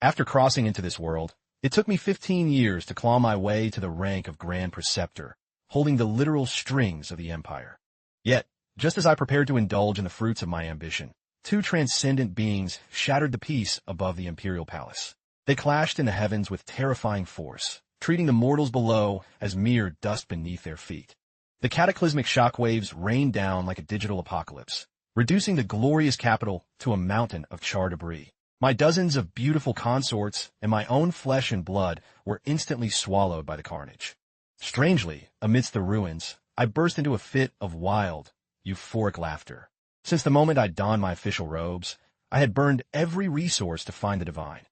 After crossing into this world, it took me 15 years to claw my way to the rank of Grand Preceptor, holding the literal strings of the Empire. Yet, just as I prepared to indulge in the fruits of my ambition, two transcendent beings shattered the peace above the Imperial Palace. They clashed in the heavens with terrifying force, treating the mortals below as mere dust beneath their feet. The cataclysmic shockwaves rained down like a digital apocalypse, reducing the glorious capital to a mountain of charred debris. My dozens of beautiful consorts and my own flesh and blood were instantly swallowed by the carnage. Strangely, amidst the ruins, I burst into a fit of wild, euphoric laughter. Since the moment I donned my official robes, I had burned every resource to find the divine.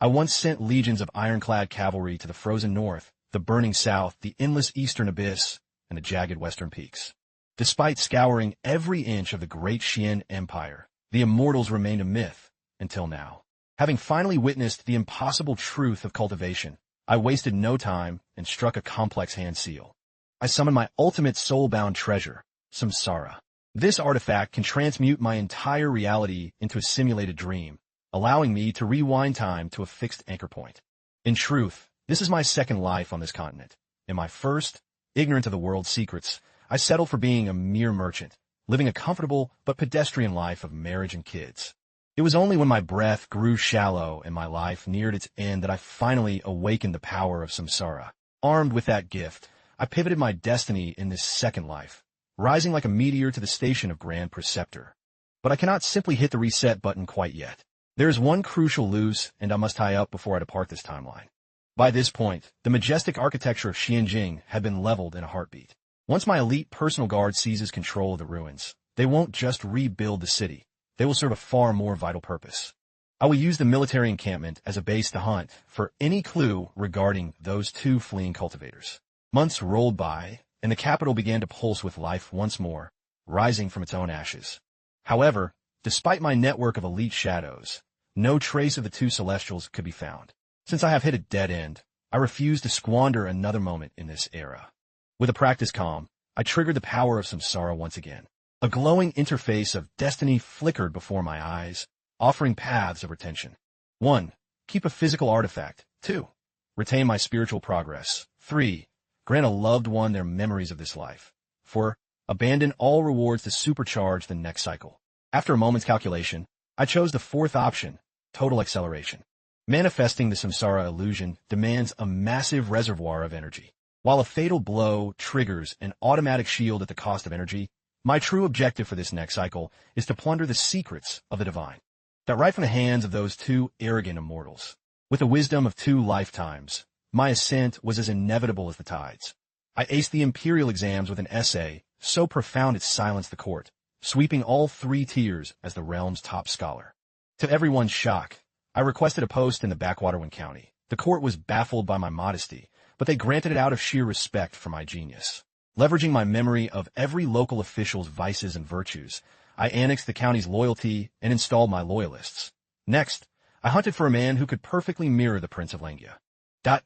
I once sent legions of ironclad cavalry to the frozen north, the burning south, the endless eastern abyss, and the jagged western peaks. Despite scouring every inch of the great Xian Empire, the Immortals remained a myth until now. Having finally witnessed the impossible truth of cultivation, I wasted no time and struck a complex hand seal. I summoned my ultimate soul-bound treasure, samsara. This artifact can transmute my entire reality into a simulated dream, allowing me to rewind time to a fixed anchor point. In truth, this is my second life on this continent. In my first, ignorant of the world's secrets, I settled for being a mere merchant, living a comfortable but pedestrian life of marriage and kids. It was only when my breath grew shallow and my life neared its end that I finally awakened the power of samsara. Armed with that gift, I pivoted my destiny in this second life, rising like a meteor to the station of Grand Preceptor. But I cannot simply hit the reset button quite yet. There is one crucial loose end I must tie up before I depart this timeline. By this point, the majestic architecture of Xianjing had been leveled in a heartbeat. Once my elite personal guard seizes control of the ruins, they won't just rebuild the city. They will serve a far more vital purpose. I will use the military encampment as a base to hunt for any clue regarding those two fleeing cultivators. Months rolled by, and the capital began to pulse with life once more, rising from its own ashes. However, despite my network of elite shadows, no trace of the two celestials could be found. Since I have hit a dead end, I refuse to squander another moment in this era. With a practiced calm, I triggered the power of samsara once again. A glowing interface of destiny flickered before my eyes, offering paths of retention. 1. Keep a physical artifact. 2. Retain my spiritual progress. 3. Grant a loved one their memories of this life. 4. Abandon all rewards to supercharge the next cycle. After a moment's calculation, I chose the fourth option, total acceleration. Manifesting the samsara illusion demands a massive reservoir of energy. While a fatal blow triggers an automatic shield at the cost of energy, my true objective for this next cycle is to plunder the secrets of the divine. That right from the hands of those two arrogant immortals. With the wisdom of 2 lifetimes, my ascent was as inevitable as the tides. I aced the imperial exams with an essay so profound it silenced the court, sweeping all 3 tiers as the realm's top scholar. To everyone's shock, I requested a post in the Backwaterwind County. The court was baffled by my modesty, but they granted it out of sheer respect for my genius. Leveraging my memory of every local official's vices and virtues, I annexed the county's loyalty and installed my loyalists. Next, I hunted for a man who could perfectly mirror the Prince of Lengia.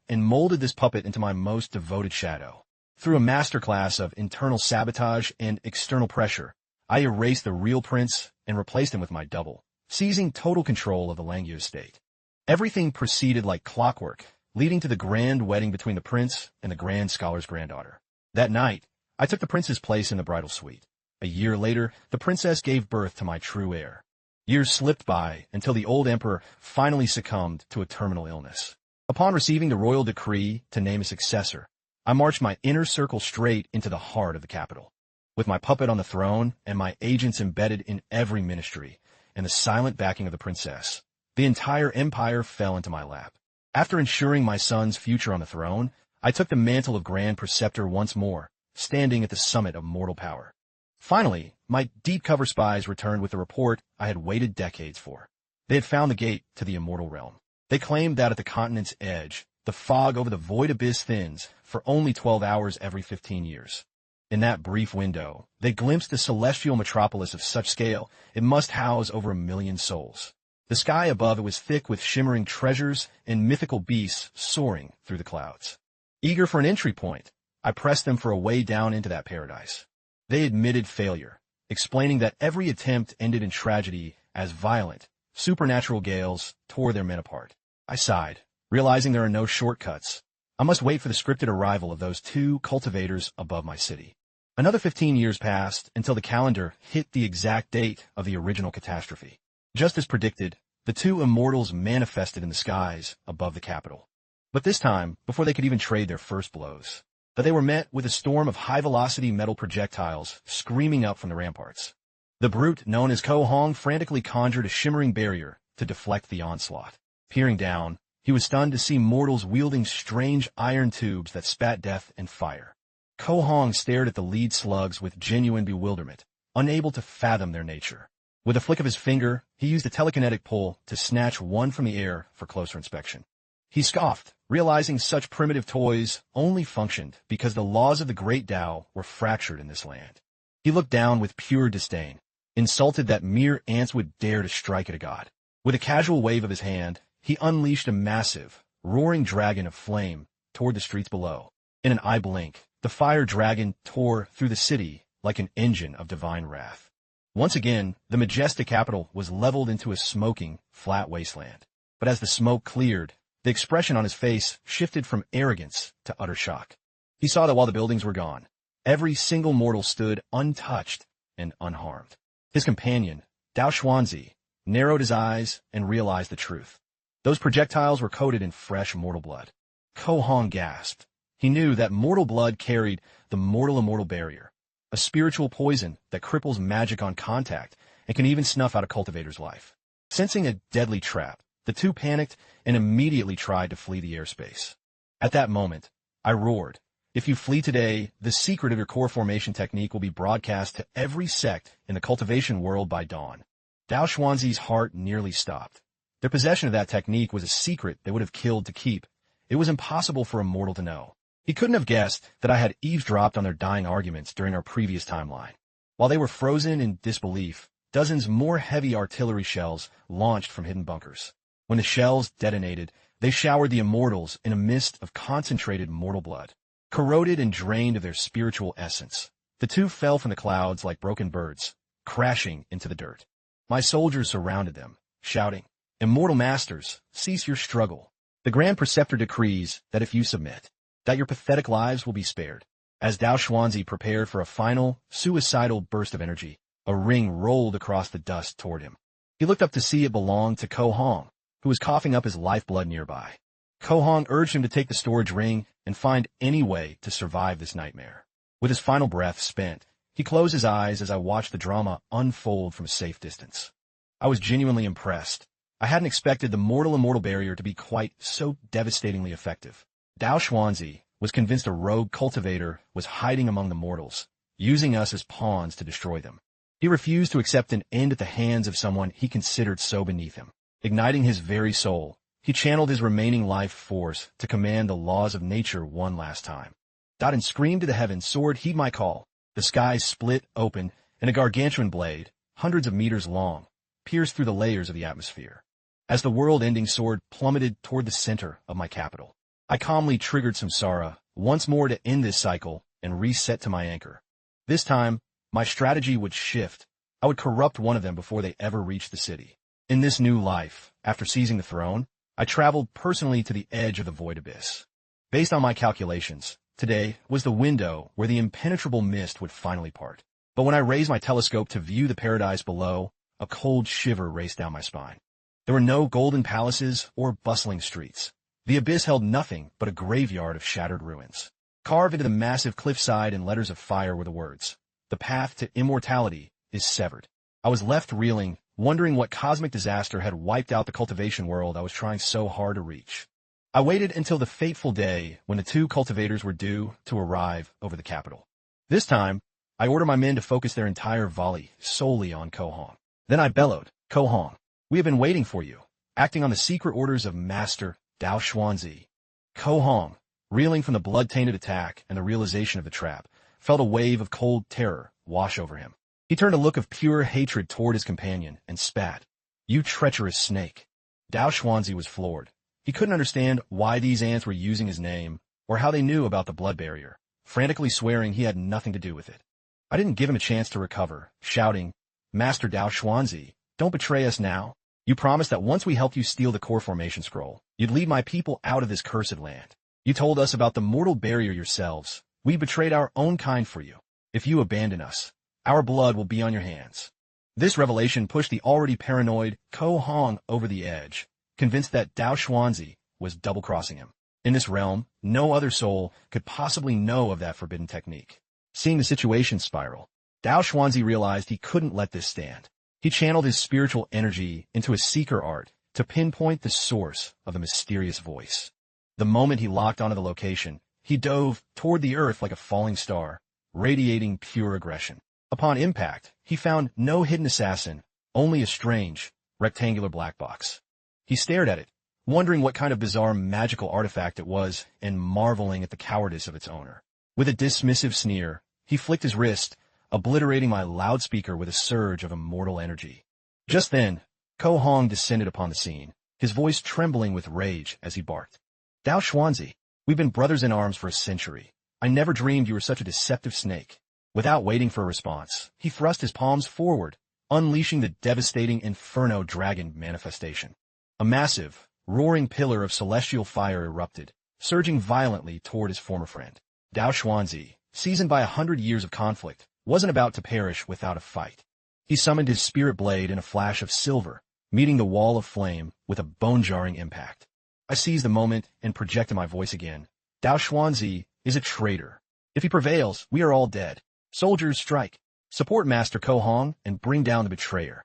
And molded this puppet into my most devoted shadow. Through a masterclass of internal sabotage and external pressure, I erased the real prince and replaced him with my double, seizing total control of the Lengia estate. Everything proceeded like clockwork, leading to the grand wedding between the prince and the grand scholar's granddaughter. That night, I took the prince's place in the bridal suite. A year later, the princess gave birth to my true heir. Years slipped by until the old emperor finally succumbed to a terminal illness. Upon receiving the royal decree to name a successor, I marched my inner circle straight into the heart of the capital. With my puppet on the throne and my agents embedded in every ministry, and the silent backing of the princess, the entire empire fell into my lap. After ensuring my son's future on the throne, I took the mantle of Grand Preceptor once more, standing at the summit of mortal power. Finally, my deep cover spies returned with the report I had waited decades for. They had found the gate to the immortal realm. They claimed that at the continent's edge, the fog over the void abyss thins for only 12 hours every 15 years. In that brief window, they glimpsed a celestial metropolis of such scale it must house over 1 million souls. The sky above it was thick with shimmering treasures and mythical beasts soaring through the clouds. Eager for an entry point, I pressed them for a way down into that paradise. They admitted failure, explaining that every attempt ended in tragedy as violent, supernatural gales tore their men apart. I sighed, realizing there are no shortcuts. I must wait for the scripted arrival of those 2 cultivators above my city. Another 15 years passed until the calendar hit the exact date of the original catastrophe. Just as predicted, the 2 immortals manifested in the skies above the capital. But this time, before they could even trade their first blows, they were met with a storm of high-velocity metal projectiles screaming up from the ramparts. The brute known as Ko Hong frantically conjured a shimmering barrier to deflect the onslaught. Peering down, he was stunned to see mortals wielding strange iron tubes that spat death and fire. Ko Hong stared at the lead slugs with genuine bewilderment, unable to fathom their nature. With a flick of his finger, he used a telekinetic pull to snatch one from the air for closer inspection. He scoffed, realizing such primitive toys only functioned because the laws of the Great Tao were fractured in this land. He looked down with pure disdain, insulted that mere ants would dare to strike at a god. With a casual wave of his hand, he unleashed a massive, roaring dragon of flame toward the streets below. In an eye blink, the fire dragon tore through the city like an engine of divine wrath. Once again, the majestic capital was leveled into a smoking, flat wasteland. But as the smoke cleared, the expression on his face shifted from arrogance to utter shock. He saw that while the buildings were gone, every single mortal stood untouched and unharmed. His companion, Dao Xuanzi, narrowed his eyes and realized the truth. Those projectiles were coated in fresh mortal blood. Ko Hong gasped. He knew that mortal blood carried the mortal-immortal barrier, a spiritual poison that cripples magic on contact and can even snuff out a cultivator's life. Sensing a deadly trap, the 2 panicked and immediately tried to flee the airspace. At that moment, I roared, "If you flee today, the secret of your core formation technique will be broadcast to every sect in the cultivation world by dawn." Dao Xuanzi's heart nearly stopped. Their possession of that technique was a secret they would have killed to keep. It was impossible for a mortal to know. He couldn't have guessed that I had eavesdropped on their dying arguments during our previous timeline. While they were frozen in disbelief, dozens more heavy artillery shells launched from hidden bunkers. When the shells detonated, they showered the immortals in a mist of concentrated mortal blood. Corroded and drained of their spiritual essence, the 2 fell from the clouds like broken birds, crashing into the dirt. My soldiers surrounded them, shouting, "Immortal masters, cease your struggle. The Grand Preceptor decrees that if you submit, that your pathetic lives will be spared." As Dao Xuanzi prepared for a final, suicidal burst of energy, a ring rolled across the dust toward him. He looked up to see it belonged to Ko Hong, who was coughing up his lifeblood nearby. Ko Hong urged him to take the storage ring and find any way to survive this nightmare. With his final breath spent, he closed his eyes as I watched the drama unfold from a safe distance. I was genuinely impressed. I hadn't expected the mortal-immortal barrier to be quite so devastatingly effective. Dao Xuanzi was convinced a rogue cultivator was hiding among the mortals, using us as pawns to destroy them. He refused to accept an end at the hands of someone he considered so beneath him. Igniting his very soul, he channeled his remaining life force to command the laws of nature one last time. Dot screamed to the heavens, "Sword, heed my call." The skies split open, and a gargantuan blade, hundreds of meters long, pierced through the layers of the atmosphere. As the world-ending sword plummeted toward the center of my capital, I calmly triggered Samsara once more to end this cycle and reset to my anchor. This time, my strategy would shift. I would corrupt one of them before they ever reached the city. In this new life, after seizing the throne, I traveled personally to the edge of the void abyss. Based on my calculations, today was the window where the impenetrable mist would finally part. But when I raised my telescope to view the paradise below, a cold shiver raced down my spine. There were no golden palaces or bustling streets. The abyss held nothing but a graveyard of shattered ruins. Carved into the massive cliffside in letters of fire were the words, "The path to immortality is severed." I was left reeling, wondering what cosmic disaster had wiped out the cultivation world I was trying so hard to reach. I waited until the fateful day when the 2 cultivators were due to arrive over the capital. This time, I ordered my men to focus their entire volley solely on Ko Hong. Then I bellowed, "Ko Hong, we have been waiting for you," acting on the secret orders of Master Dao Xuanzi. Ko Hong, reeling from the blood-tainted attack and the realization of the trap, felt a wave of cold terror wash over him. He turned a look of pure hatred toward his companion and spat, "You treacherous snake." Dao Xuanzi was floored. He couldn't understand why these ants were using his name or how they knew about the blood barrier, frantically swearing he had nothing to do with it. I didn't give him a chance to recover, shouting, "Master Dao Xuanzi, don't betray us now." You promised that once we helped you steal the core formation scroll, you'd lead my people out of this cursed land. You told us about the mortal barrier yourselves. We betrayed our own kind for you. If you abandon us, our blood will be on your hands. This revelation pushed the already paranoid Ko Hong over the edge, convinced that Dao Xuanzi was double-crossing him. In this realm, no other soul could possibly know of that forbidden technique. Seeing the situation spiral, Dao Xuanzi realized he couldn't let this stand. He channeled his spiritual energy into his seeker art to pinpoint the source of the mysterious voice. The moment he locked onto the location, he dove toward the earth like a falling star, radiating pure aggression. Upon impact, he found no hidden assassin, only a strange, rectangular black box. He stared at it, wondering what kind of bizarre magical artifact it was and marveling at the cowardice of its owner. With a dismissive sneer, he flicked his wrist, obliterating my loudspeaker with a surge of immortal energy. Just then, Ko Hong descended upon the scene, his voice trembling with rage as he barked. Dao Xuanzi, we've been brothers in arms for a century. I never dreamed you were such a deceptive snake. Without waiting for a response, he thrust his palms forward, unleashing the devastating Inferno Dragon manifestation. A massive, roaring pillar of celestial fire erupted, surging violently toward his former friend. Dao Xuanzi, seasoned by 100 years of conflict, wasn't about to perish without a fight. He summoned his spirit blade in a flash of silver, meeting the wall of flame with a bone-jarring impact. I seized the moment and projected my voice again. Dao Xuanzi is a traitor. If he prevails, we are all dead. Soldiers, strike. Support Master Ko Hong and bring down the betrayer.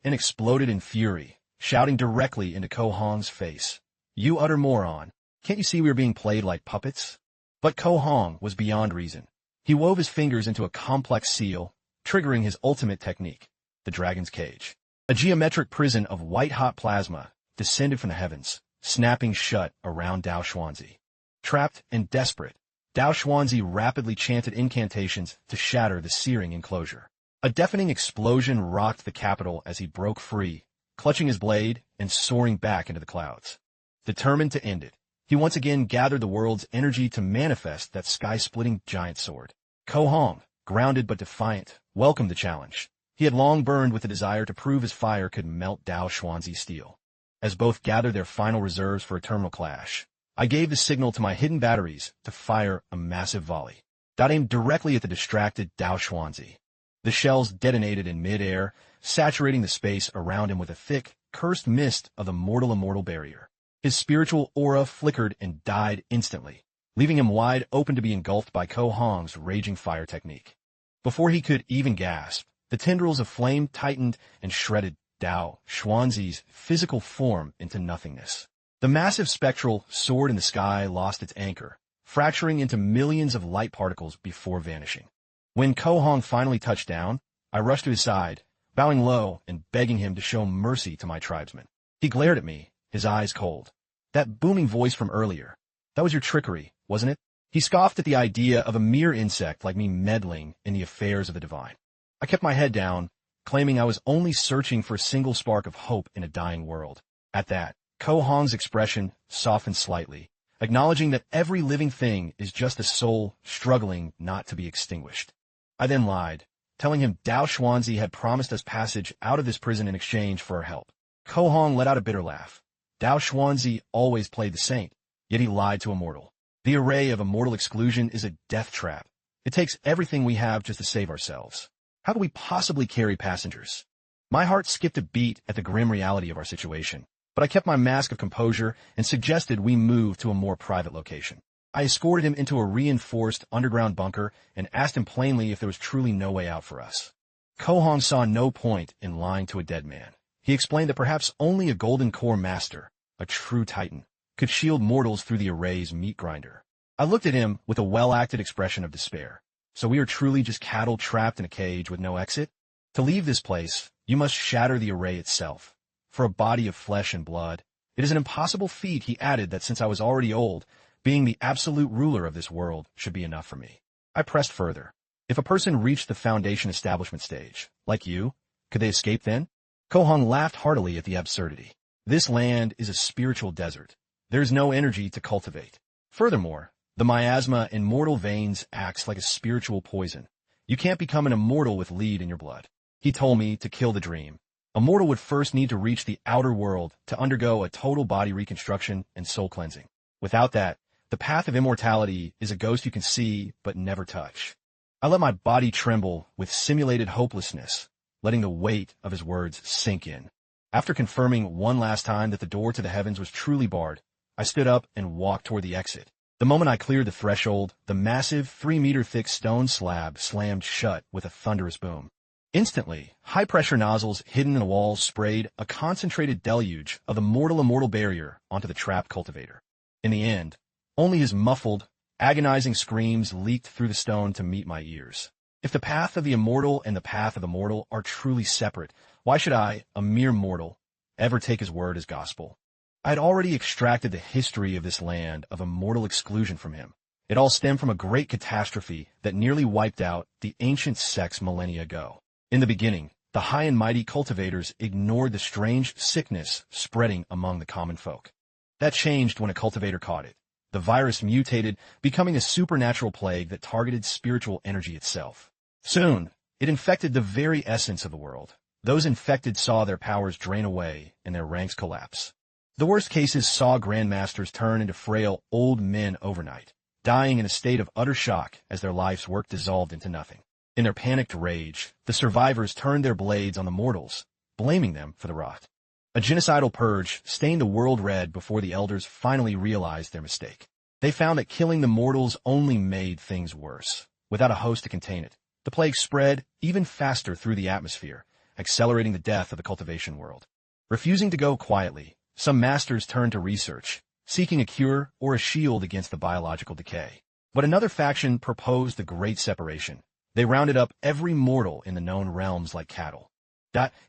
And exploded in fury, shouting directly into Ko Hong's face. You utter moron. Can't you see we are being played like puppets? But Ko Hong was beyond reason. He wove his fingers into a complex seal, triggering his ultimate technique, the dragon's cage. A geometric prison of white-hot plasma descended from the heavens, snapping shut around Dao Xuanzi. Trapped and desperate, Dao Xuanzi rapidly chanted incantations to shatter the searing enclosure. A deafening explosion rocked the capital as he broke free, clutching his blade and soaring back into the clouds. Determined to end it, he once again gathered the world's energy to manifest that sky-splitting giant sword. Ko Hong, grounded but defiant, welcomed the challenge. He had long burned with the desire to prove his fire could melt Dao Xuanzi's steel. As both gathered their final reserves for a terminal clash, I gave the signal to my hidden batteries to fire a massive volley that aimed directly at the distracted Dao Xuanzi. The shells detonated in mid-air, saturating the space around him with a thick, cursed mist of the mortal-immortal barrier. His spiritual aura flickered and died instantly, leaving him wide open to be engulfed by Ko Hong's raging fire technique. Before he could even gasp, the tendrils of flame tightened and shredded Dao Xuanzi's physical form into nothingness. The massive spectral sword in the sky lost its anchor, fracturing into millions of light particles before vanishing. When Ko Hong finally touched down, I rushed to his side, bowing low and begging him to show mercy to my tribesmen. He glared at me, his eyes cold. That booming voice from earlier, that was your trickery, wasn't it? He scoffed at the idea of a mere insect like me meddling in the affairs of the divine. I kept my head down, claiming I was only searching for a single spark of hope in a dying world. At that, Ko Hong's expression softened slightly, acknowledging that every living thing is just a soul struggling not to be extinguished. I then lied, telling him Dao Xuanzi had promised us passage out of this prison in exchange for our help. Ko Hong let out a bitter laugh. Dao Xuanzi always played the saint, yet he lied to Immortal. The array of immortal exclusion is a death trap. It takes everything we have just to save ourselves. How could we possibly carry passengers? My heart skipped a beat at the grim reality of our situation, but I kept my mask of composure and suggested we move to a more private location. I escorted him into a reinforced underground bunker and asked him plainly if there was truly no way out for us. Ko Hong saw no point in lying to a dead man. He explained that perhaps only a golden core master, a true titan, could shield mortals through the array's meat grinder. I looked at him with a well-acted expression of despair. So we are truly just cattle trapped in a cage with no exit? To leave this place, you must shatter the array itself. For a body of flesh and blood, it is an impossible feat. He added that since I was already old, being the absolute ruler of this world should be enough for me. I pressed further. If a person reached the foundation establishment stage, like you, could they escape then? Ko Hong laughed heartily at the absurdity. This land is a spiritual desert. There is no energy to cultivate. Furthermore, the miasma in mortal veins acts like a spiritual poison. You can't become an immortal with lead in your blood. He told me to kill the dream, Immortal would first need to reach the outer world to undergo a total body reconstruction and soul cleansing. Without that, the path of immortality is a ghost you can see but never touch. I let my body tremble with simulated hopelessness, letting the weight of his words sink in. After confirming one last time that the door to the heavens was truly barred, I stood up and walked toward the exit. The moment I cleared the threshold, the massive 3-meter-thick stone slab slammed shut with a thunderous boom. Instantly, high-pressure nozzles hidden in the walls sprayed a concentrated deluge of the immortal barrier onto the trapped cultivator. In the end, only his muffled, agonizing screams leaked through the stone to meet my ears. If the path of the immortal and the path of the mortal are truly separate, why should I, a mere mortal, ever take his word as gospel? I had already extracted the history of this land of immortal exclusion from him. It all stemmed from a great catastrophe that nearly wiped out the ancient sects millennia ago. In the beginning, the high and mighty cultivators ignored the strange sickness spreading among the common folk. That changed when a cultivator caught it. The virus mutated, becoming a supernatural plague that targeted spiritual energy itself. Soon, it infected the very essence of the world. Those infected saw their powers drain away and their ranks collapse. The worst cases saw grandmasters turn into frail old men overnight, dying in a state of utter shock as their life's work dissolved into nothing. In their panicked rage, the survivors turned their blades on the mortals, blaming them for the rot. A genocidal purge stained the world red before the elders finally realized their mistake. They found that killing the mortals only made things worse. Without a host to contain it, the plague spread even faster through the atmosphere, accelerating the death of the cultivation world. Refusing to go quietly, some masters turned to research, seeking a cure or a shield against the biological decay. But another faction proposed the Great Separation. They rounded up every mortal in the known realms like cattle,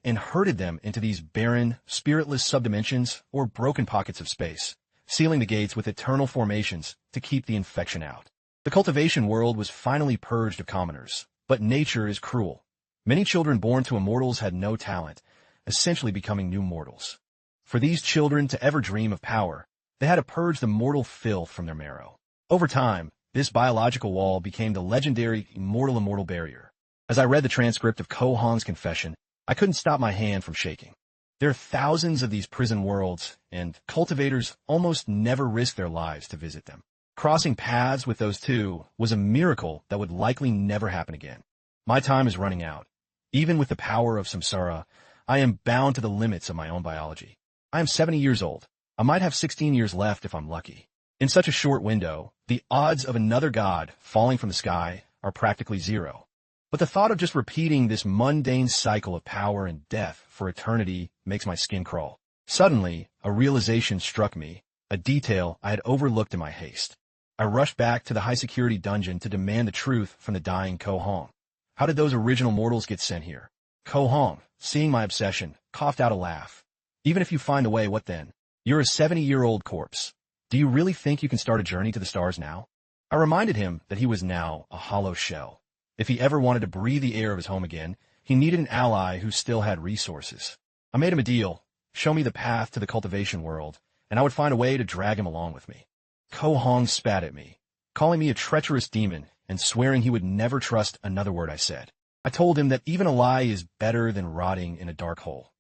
and herded them into these barren, spiritless subdimensions or broken pockets of space, sealing the gates with eternal formations to keep the infection out. The cultivation world was finally purged of commoners, but nature is cruel. Many children born to immortals had no talent, essentially becoming new mortals. For these children to ever dream of power, they had to purge the mortal filth from their marrow. Over time, this biological wall became the legendary immortal barrier. As I read the transcript of Ko Hong's confession, I couldn't stop my hand from shaking. There are thousands of these prison worlds, and cultivators almost never risk their lives to visit them. Crossing paths with those two was a miracle that would likely never happen again. My time is running out. Even with the power of samsara, I am bound to the limits of my own biology. I am 70 years old. I might have 16 years left if I'm lucky. In such a short window, the odds of another god falling from the sky are practically zero. But the thought of just repeating this mundane cycle of power and death for eternity makes my skin crawl. Suddenly, a realization struck me, a detail I had overlooked in my haste. I rushed back to the high-security dungeon to demand the truth from the dying Ko Hong. How did those original mortals get sent here? Ko Hong, seeing my obsession, coughed out a laugh. Even if you find a way, what then? You're a 70-year-old corpse. Do you really think you can start a journey to the stars now? I reminded him that he was now a hollow shell. If he ever wanted to breathe the air of his home again, he needed an ally who still had resources. I made him a deal. Show me the path to the cultivation world, and I would find a way to drag him along with me. Ko Hong spat at me, calling me a treacherous demon and swearing he would never trust another word I said. I told him that even a lie is better than rotting in a dark hole.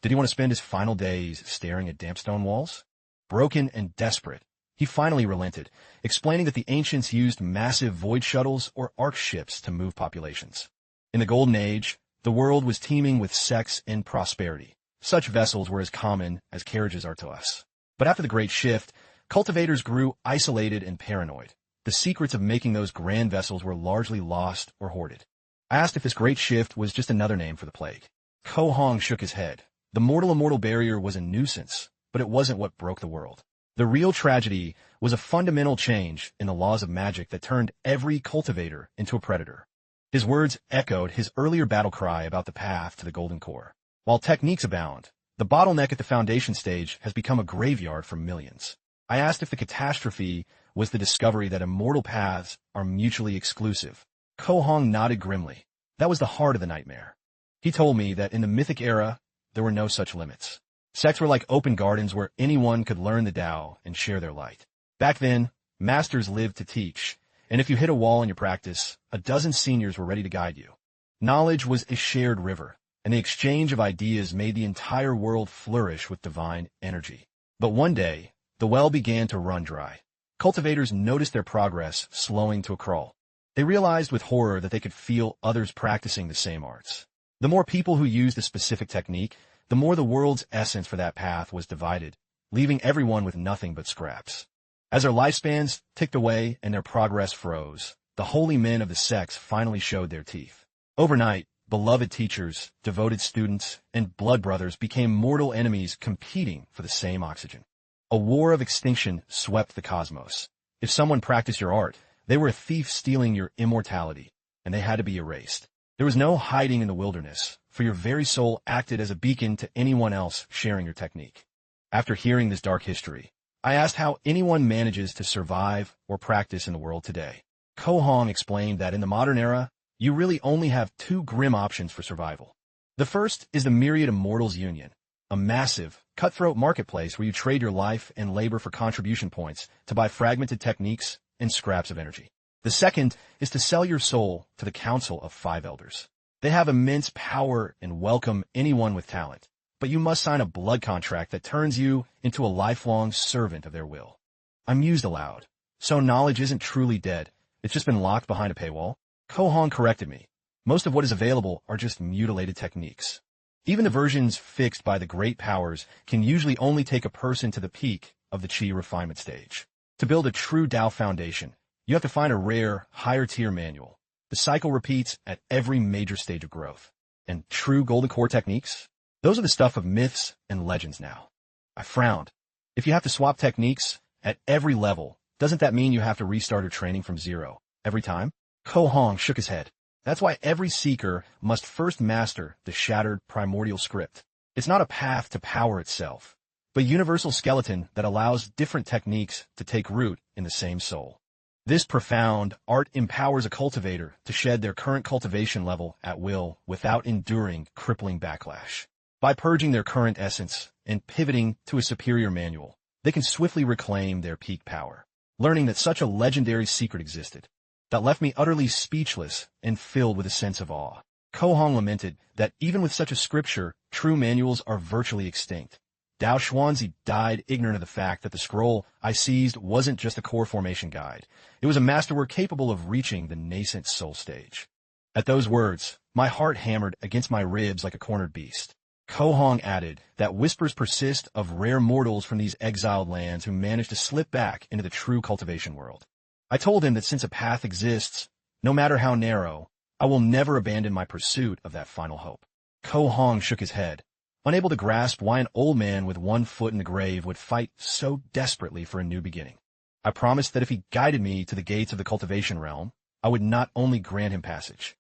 Did he want to spend his final days staring at damp stone walls? Broken and desperate, he finally relented, explaining that the ancients used massive void shuttles or ark ships to move populations. In the Golden Age, the world was teeming with sex and prosperity. Such vessels were as common as carriages are to us. But after the Great Shift, cultivators grew isolated and paranoid. The secrets of making those grand vessels were largely lost or hoarded. I asked if this Great Shift was just another name for the plague. Ko Hong shook his head. The mortal barrier was a nuisance, but it wasn't what broke the world. The real tragedy was a fundamental change in the laws of magic that turned every cultivator into a predator. His words echoed his earlier battle cry about the path to the Golden Core. While techniques abound, the bottleneck at the foundation stage has become a graveyard for millions. I asked if the catastrophe was the discovery that immortal paths are mutually exclusive. Ko Hong nodded grimly. That was the heart of the nightmare. He told me that in the mythic era, there were no such limits. Sects were like open gardens where anyone could learn the Tao and share their light. Back then, masters lived to teach, and if you hit a wall in your practice, a dozen seniors were ready to guide you. Knowledge was a shared river, and the exchange of ideas made the entire world flourish with divine energy. But one day, the well began to run dry. Cultivators noticed their progress slowing to a crawl. They realized with horror that they could feel others practicing the same arts. The more people who used a specific technique, the more the world's essence for that path was divided, leaving everyone with nothing but scraps. As their lifespans ticked away and their progress froze, the holy men of the sects finally showed their teeth. Overnight, beloved teachers, devoted students, and blood brothers became mortal enemies competing for the same oxygen. A war of extinction swept the cosmos. If someone practiced your art, they were a thief stealing your immortality, and they had to be erased. There was no hiding in the wilderness, for your very soul acted as a beacon to anyone else sharing your technique. After hearing this dark history, I asked how anyone manages to survive or practice in the world today. Ko Hong explained that in the modern era, you really only have two grim options for survival. The first is the Myriad Immortals Union, a massive, cutthroat marketplace where you trade your life and labor for contribution points to buy fragmented techniques and scraps of energy. The second is to sell your soul to the Council of Five Elders. They have immense power and welcome anyone with talent, but you must sign a blood contract that turns you into a lifelong servant of their will. I mused aloud. So knowledge isn't truly dead. It's just been locked behind a paywall? Ko Hong corrected me. Most of what is available are just mutilated techniques. Even the versions fixed by the great powers can usually only take a person to the peak of the Qi refinement stage. To build a true Tao foundation, you have to find a rare, higher-tier manual. The cycle repeats at every major stage of growth. And true golden core techniques? Those are the stuff of myths and legends now. I frowned. If you have to swap techniques at every level, doesn't that mean you have to restart your training from zero every time? Ko Hong shook his head. That's why every seeker must first master the shattered primordial script. It's not a path to power itself, but a universal skeleton that allows different techniques to take root in the same soul. This profound art empowers a cultivator to shed their current cultivation level at will without enduring crippling backlash. By purging their current essence and pivoting to a superior manual, they can swiftly reclaim their peak power. Learning that such a legendary secret existed, that left me utterly speechless and filled with a sense of awe. Ko Hong lamented that even with such a scripture, true manuals are virtually extinct. Dao Xuanzi died ignorant of the fact that the scroll I seized wasn't just a core formation guide. It was a masterwork capable of reaching the nascent soul stage. At those words, my heart hammered against my ribs like a cornered beast. Ko Hong added that whispers persist of rare mortals from these exiled lands who manage to slip back into the true cultivation world. I told him that since a path exists, no matter how narrow, I will never abandon my pursuit of that final hope. Ko Hong shook his head, unable to grasp why an old man with one foot in the grave would fight so desperately for a new beginning. I promised that if he guided me to the gates of the cultivation realm, I would not only grant him passage,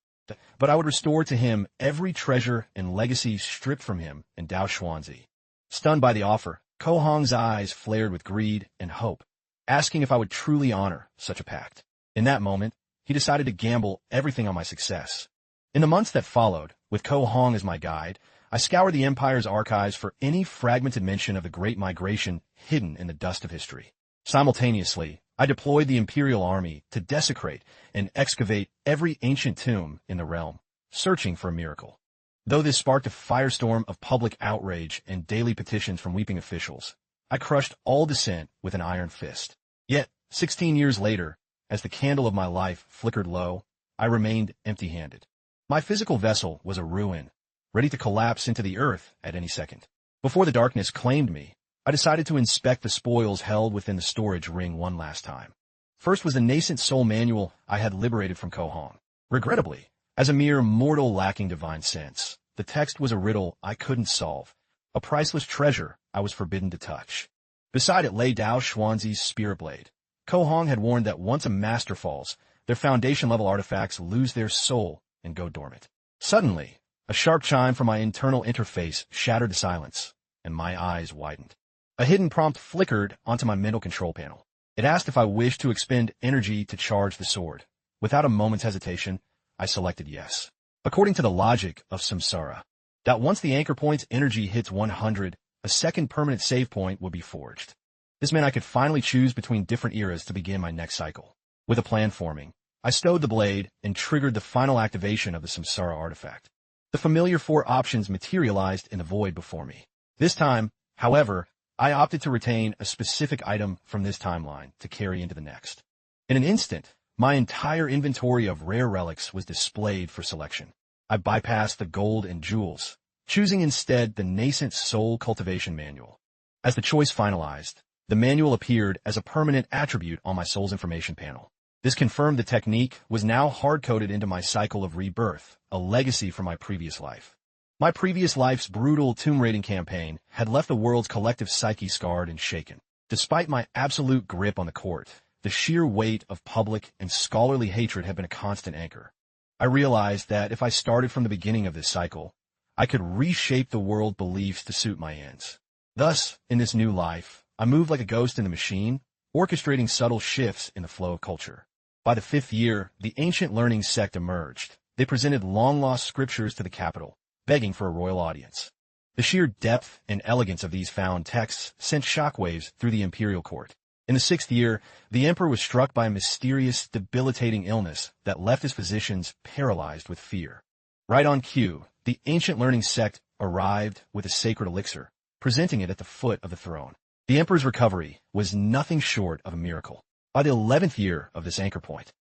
but I would restore to him every treasure and legacy stripped from him in Dao Xuanzi. Stunned by the offer, Ko Hong's eyes flared with greed and hope, asking if I would truly honor such a pact. In that moment, he decided to gamble everything on my success. In the months that followed, with Ko Hong as my guide, I scoured the Empire's archives for any fragmented mention of the Great Migration hidden in the dust of history. Simultaneously, I deployed the Imperial Army to desecrate and excavate every ancient tomb in the realm, searching for a miracle. Though this sparked a firestorm of public outrage and daily petitions from weeping officials, I crushed all dissent with an iron fist. Yet, 16 years later, as the candle of my life flickered low, I remained empty-handed. My physical vessel was a ruin, ready to collapse into the earth at any second. Before the darkness claimed me, I decided to inspect the spoils held within the storage ring one last time. First was the nascent soul manual I had liberated from Ko Hong. Regrettably, as a mere mortal lacking divine sense, the text was a riddle I couldn't solve, a priceless treasure I was forbidden to touch. Beside it lay Dao Xuanzi's spirit blade. Ko Hong had warned that once a master falls, their foundation-level artifacts lose their soul and go dormant. Suddenly, a sharp chime from my internal interface shattered the silence, and my eyes widened. A hidden prompt flickered onto my mental control panel. It asked if I wished to expend energy to charge the sword. Without a moment's hesitation, I selected yes. According to the logic of samsara, that once the anchor point's energy hits 100, a second permanent save point would be forged. This meant I could finally choose between different eras to begin my next cycle. With a plan forming, I stowed the blade and triggered the final activation of the samsara artifact. The familiar four options materialized in the void before me. This time, however, I opted to retain a specific item from this timeline to carry into the next. In an instant, my entire inventory of rare relics was displayed for selection. I bypassed the gold and jewels, choosing instead the nascent soul cultivation manual. As the choice finalized, the manual appeared as a permanent attribute on my soul's information panel. This confirmed the technique was now hard-coded into my cycle of rebirth, a legacy from my previous life. My previous life's brutal tomb raiding campaign had left the world's collective psyche scarred and shaken. Despite my absolute grip on the court, the sheer weight of public and scholarly hatred had been a constant anchor. I realized that if I started from the beginning of this cycle, I could reshape the world beliefs to suit my ends. Thus, in this new life, I moved like a ghost in the machine, orchestrating subtle shifts in the flow of culture. By the 5th year, the ancient learning sect emerged. They presented long-lost scriptures to the capital, begging for a royal audience. The sheer depth and elegance of these found texts sent shockwaves through the imperial court. In the 6th year, the emperor was struck by a mysterious, debilitating illness that left his physicians paralyzed with fear. Right on cue, the ancient learning sect arrived with a sacred elixir, presenting it at the foot of the throne. The emperor's recovery was nothing short of a miracle. By the 11th year of this anchor point,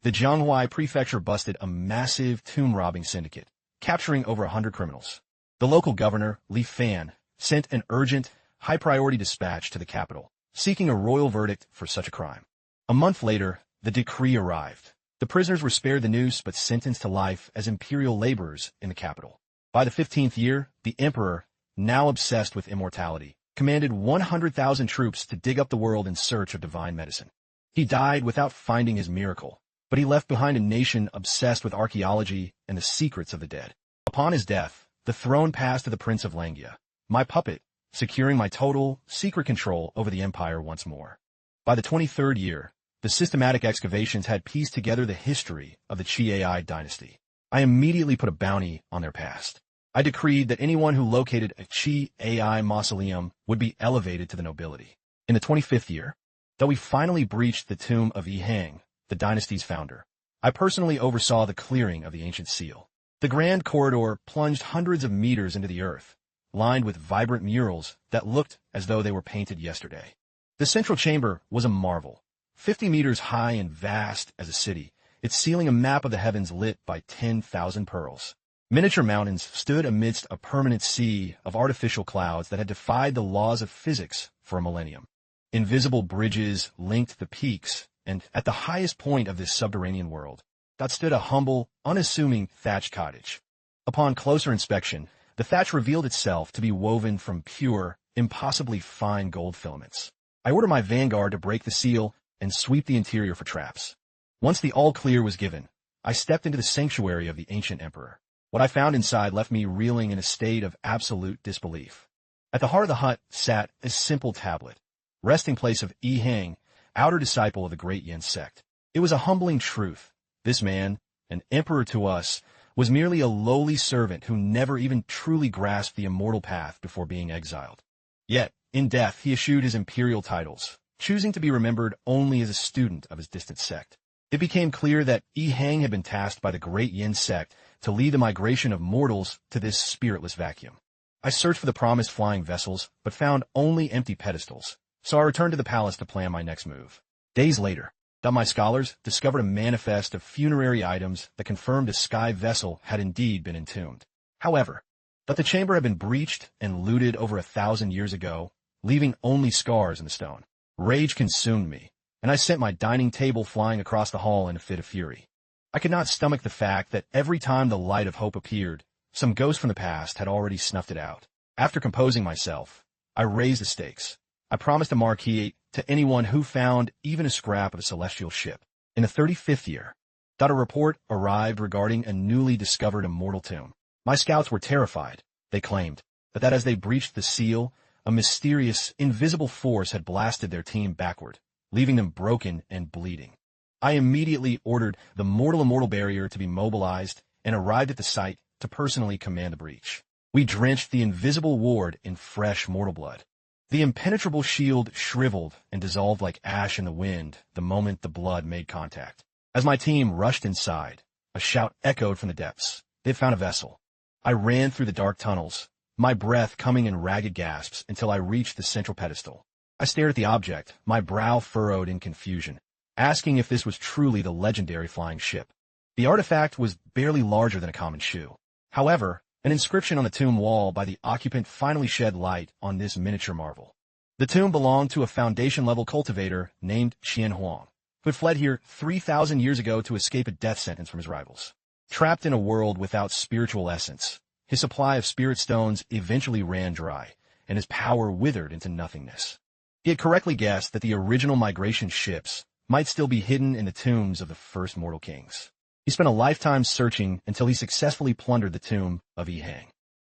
the Jianghua prefecture busted a massive tomb-robbing syndicate, capturing over 100 criminals. The local governor, Li Fan, sent an urgent, high-priority dispatch to the capital, seeking a royal verdict for such a crime. A month later, the decree arrived. The prisoners were spared the noose but sentenced to life as imperial laborers in the capital. By the 15th year, the emperor, now obsessed with immortality, commanded 100,000 troops to dig up the world in search of divine medicine. He died without finding his miracle, but he left behind a nation obsessed with archaeology and the secrets of the dead. Upon his death, the throne passed to the Prince of Langia, my puppet, securing my total, secret control over the empire once more. By the 23rd year, the systematic excavations had pieced together the history of the Qi AI dynasty. I immediately put a bounty on their past. I decreed that anyone who located a Qi AI mausoleum would be elevated to the nobility. In the 25th year, though we finally breached the tomb of Yi Hang, the dynasty's founder, I personally oversaw the clearing of the ancient seal. The grand corridor plunged hundreds of meters into the earth, lined with vibrant murals that looked as though they were painted yesterday. The central chamber was a marvel, 50 meters high and vast as a city, its ceiling a map of the heavens lit by 10,000 pearls. Miniature mountains stood amidst a permanent sea of artificial clouds that had defied the laws of physics for a millennium. Invisible bridges linked the peaks, and at the highest point of this subterranean world, stood a humble, unassuming thatched cottage. Upon closer inspection, the thatch revealed itself to be woven from pure, impossibly fine gold filaments. I ordered my vanguard to break the seal and sweep the interior for traps. Once the all-clear was given, I stepped into the sanctuary of the ancient emperor. What I found inside left me reeling in a state of absolute disbelief. At the heart of the hut sat a simple tablet, resting place of Yi Hang, outer disciple of the great Yin sect. It was a humbling truth. This man, an emperor to us, was merely a lowly servant who never even truly grasped the immortal path before being exiled. Yet, in death, he eschewed his imperial titles, choosing to be remembered only as a student of his distant sect. It became clear that Yi Hang had been tasked by the great Yin sect to lead the migration of mortals to this spiritless vacuum. I searched for the promised flying vessels, but found only empty pedestals, so I returned to the palace to plan my next move. Days later, my scholars discovered a manifest of funerary items that confirmed a sky vessel had indeed been entombed. However, the chamber had been breached and looted over 1,000 years ago, leaving only scars in the stone. Rage consumed me, and I sent my dining table flying across the hall in a fit of fury. I could not stomach the fact that every time the light of hope appeared, some ghost from the past had already snuffed it out. After composing myself, I raised the stakes. I promised a marquee to anyone who found even a scrap of a celestial ship. In the 35th year, a report arrived regarding a newly discovered immortal tomb. My scouts were terrified. They claimed that as they breached the seal, a mysterious, invisible force had blasted their team backward, leaving them broken and bleeding. I immediately ordered the mortal-immortal barrier to be mobilized and arrived at the site to personally command the breach. We drenched the invisible ward in fresh mortal blood. The impenetrable shield shriveled and dissolved like ash in the wind the moment the blood made contact. As my team rushed inside, a shout echoed from the depths. They had found a vessel. I ran through the dark tunnels, my breath coming in ragged gasps until I reached the central pedestal. I stared at the object, my brow furrowed in confusion, asking if this was truly the legendary flying ship. The artifact was barely larger than a common shoe. However, an inscription on the tomb wall by the occupant finally shed light on this miniature marvel. The tomb belonged to a Foundation-level cultivator named Qian Huang, who had fled here 3,000 years ago to escape a death sentence from his rivals. Trapped in a world without spiritual essence, his supply of spirit stones eventually ran dry, and his power withered into nothingness. He had correctly guessed that the original migration ships might still be hidden in the tombs of the first mortal kings. He spent a lifetime searching until he successfully plundered the tomb of Yihang.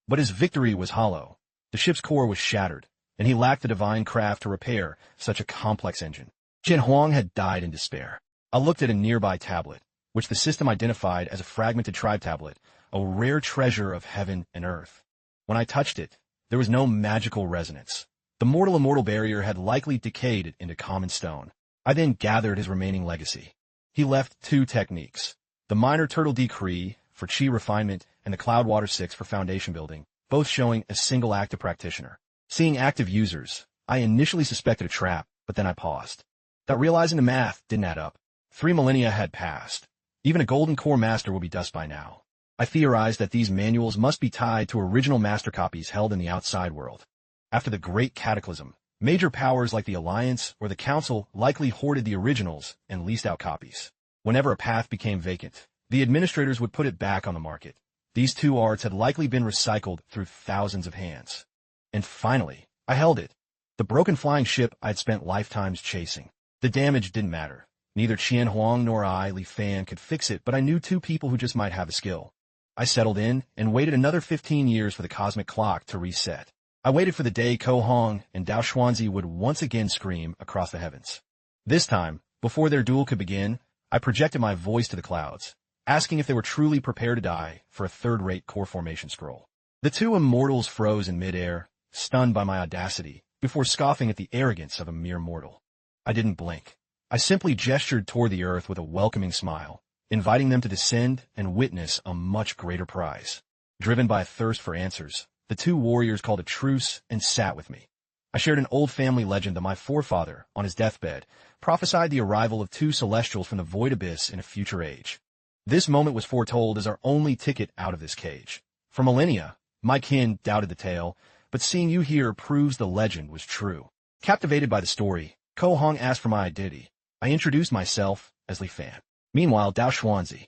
But his victory was hollow. The ship's core was shattered, and he lacked the divine craft to repair such a complex engine. Qian Huang had died in despair. I looked at a nearby tablet, which the system identified as a fragmented tribe tablet, a rare treasure of heaven and earth. When I touched it, there was no magical resonance. The mortal-immortal barrier had likely decayed it into common stone. I then gathered his remaining legacy. He left 2 techniques: the Minor Turtle Decree for Qi refinement and the Cloudwater 6 for foundation building, both showing a single active practitioner. Seeing active users, I initially suspected a trap, but then I paused. Without realizing the math didn't add up. 3 millennia had passed. Even a Golden Core Master would be dust by now. I theorized that these manuals must be tied to original master copies held in the outside world. After the Great Cataclysm, major powers like the Alliance or the Council likely hoarded the originals and leased out copies. Whenever a path became vacant, the administrators would put it back on the market. These 2 arts had likely been recycled through thousands of hands. And finally, I held it. The broken flying ship I'd spent lifetimes chasing. The damage didn't matter. Neither Qian Huang nor I, Li Fan, could fix it, but I knew 2 people who just might have the skill. I settled in and waited another 15 years for the cosmic clock to reset. I waited for the day Ko Hong and Dao Xuanzi would once again scream across the heavens. This time, before their duel could begin, I projected my voice to the clouds, asking if they were truly prepared to die for a third-rate core formation scroll. The 2 immortals froze in midair, stunned by my audacity, before scoffing at the arrogance of a mere mortal. I didn't blink. I simply gestured toward the earth with a welcoming smile, inviting them to descend and witness a much greater prize. Driven by a thirst for answers, the 2 warriors called a truce and sat with me. I shared an old family legend that my forefather, on his deathbed, prophesied the arrival of 2 celestials from the void abyss in a future age. This moment was foretold as our only ticket out of this cage. For millennia, my kin doubted the tale, but seeing you here proves the legend was true. Captivated by the story, Ko Hong asked for my identity. I introduced myself as Li Fan. Meanwhile, Dao Xuanzi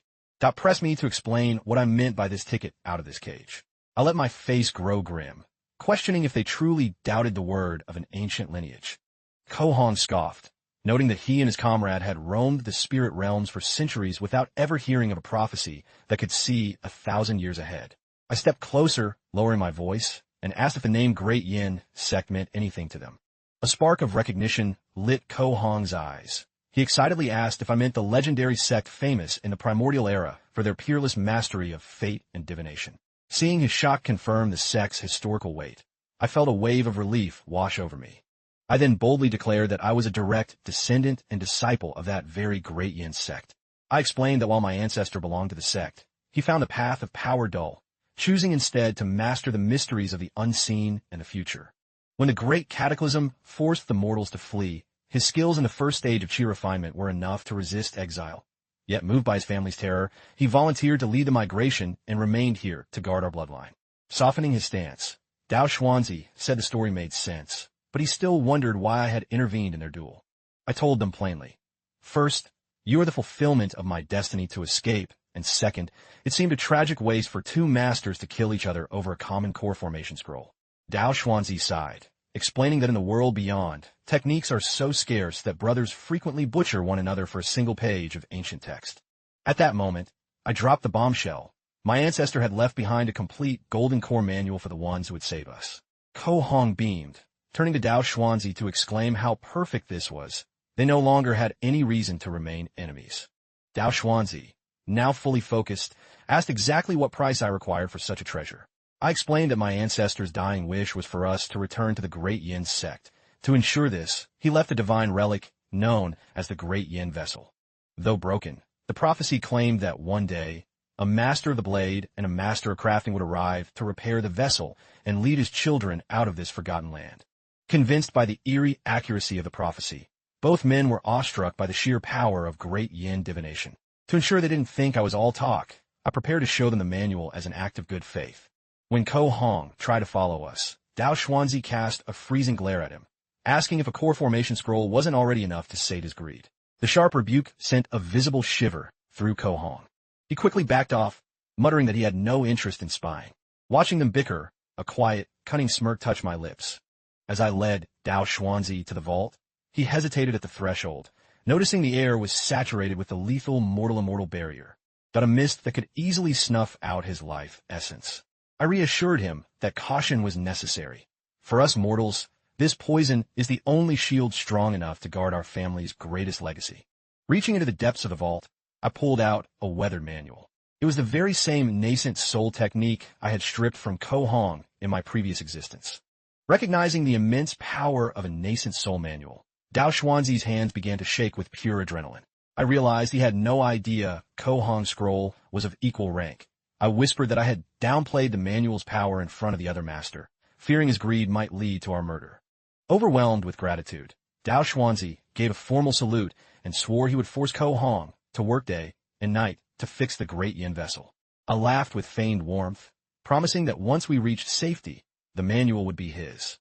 pressed me to explain what I meant by this ticket out of this cage. I let my face grow grim, questioning if they truly doubted the word of an ancient lineage. Ko Hong scoffed, noting that he and his comrade had roamed the spirit realms for centuries without ever hearing of a prophecy that could see 1,000 years ahead. I stepped closer, lowering my voice, and asked if the name Great Yin sect meant anything to them. A spark of recognition lit Ko Hong's eyes. He excitedly asked if I meant the legendary sect famous in the primordial era for their peerless mastery of fate and divination. Seeing his shock confirm the sect's historical weight, I felt a wave of relief wash over me. I then boldly declared that I was a direct descendant and disciple of that very Great Yin sect. I explained that while my ancestor belonged to the sect, he found the path of power dull, choosing instead to master the mysteries of the unseen and the future. When the Great Cataclysm forced the mortals to flee, his skills in the first stage of Qi refinement were enough to resist exile. Yet, moved by his family's terror, he volunteered to lead the migration and remained here to guard our bloodline. Softening his stance, Dao Xuanzi said the story made sense, but he still wondered why I had intervened in their duel. I told them plainly. First, you are the fulfillment of my destiny to escape, and second, it seemed a tragic waste for 2 masters to kill each other over a common core formation scroll. Dao Xuanzi sighed, explaining that in the world beyond, techniques are so scarce that brothers frequently butcher one another for a single page of ancient text. At that moment, I dropped the bombshell. My ancestor had left behind a complete golden core manual for the ones who would save us. Ko Hong beamed, turning to Dao Xuanzi to exclaim how perfect this was. They no longer had any reason to remain enemies. Dao Xuanzi, now fully focused, asked exactly what price I required for such a treasure. I explained that my ancestor's dying wish was for us to return to the Great Yin sect. To ensure this, he left a divine relic known as the Great Yin Vessel. Though broken, the prophecy claimed that one day, A master of the blade and a master of crafting would arrive to repair the vessel and lead his children out of this forgotten land. Convinced by the eerie accuracy of the prophecy, both men were awestruck by the sheer power of great yin divination. To ensure they didn't think I was all talk, I prepared to show them the manual as an act of good faith. When Ko Hong tried to follow us, Dao Xuanzi cast a freezing glare at him, asking if a core formation scroll wasn't already enough to sate his greed. The sharp rebuke sent a visible shiver through Ko Hong. He quickly backed off, muttering that he had no interest in spying. Watching them bicker, a quiet, cunning smirk touched my lips. As I led Dao Xuanzi to the vault, he hesitated at the threshold, noticing the air was saturated with the lethal mortal-immortal barrier, but a mist that could easily snuff out his life essence. I reassured him that caution was necessary. For us mortals, this poison is the only shield strong enough to guard our family's greatest legacy. Reaching into the depths of the vault, I pulled out a weathered manual. It was the very same nascent soul technique I had stripped from Ko Hong in my previous existence. Recognizing the immense power of a nascent soul manual, Dao Xuanzi's hands began to shake with pure adrenaline. I realized he had no idea Ko Hong's scroll was of equal rank. I whispered that I had downplayed the manual's power in front of the other master, fearing his greed might lead to our murder. Overwhelmed with gratitude, Dao Xuanzi gave a formal salute and swore he would force Ko Hong to work day and night to fix the great yin vessel. I laughed with feigned warmth, promising that once we reached safety, the manual would be his.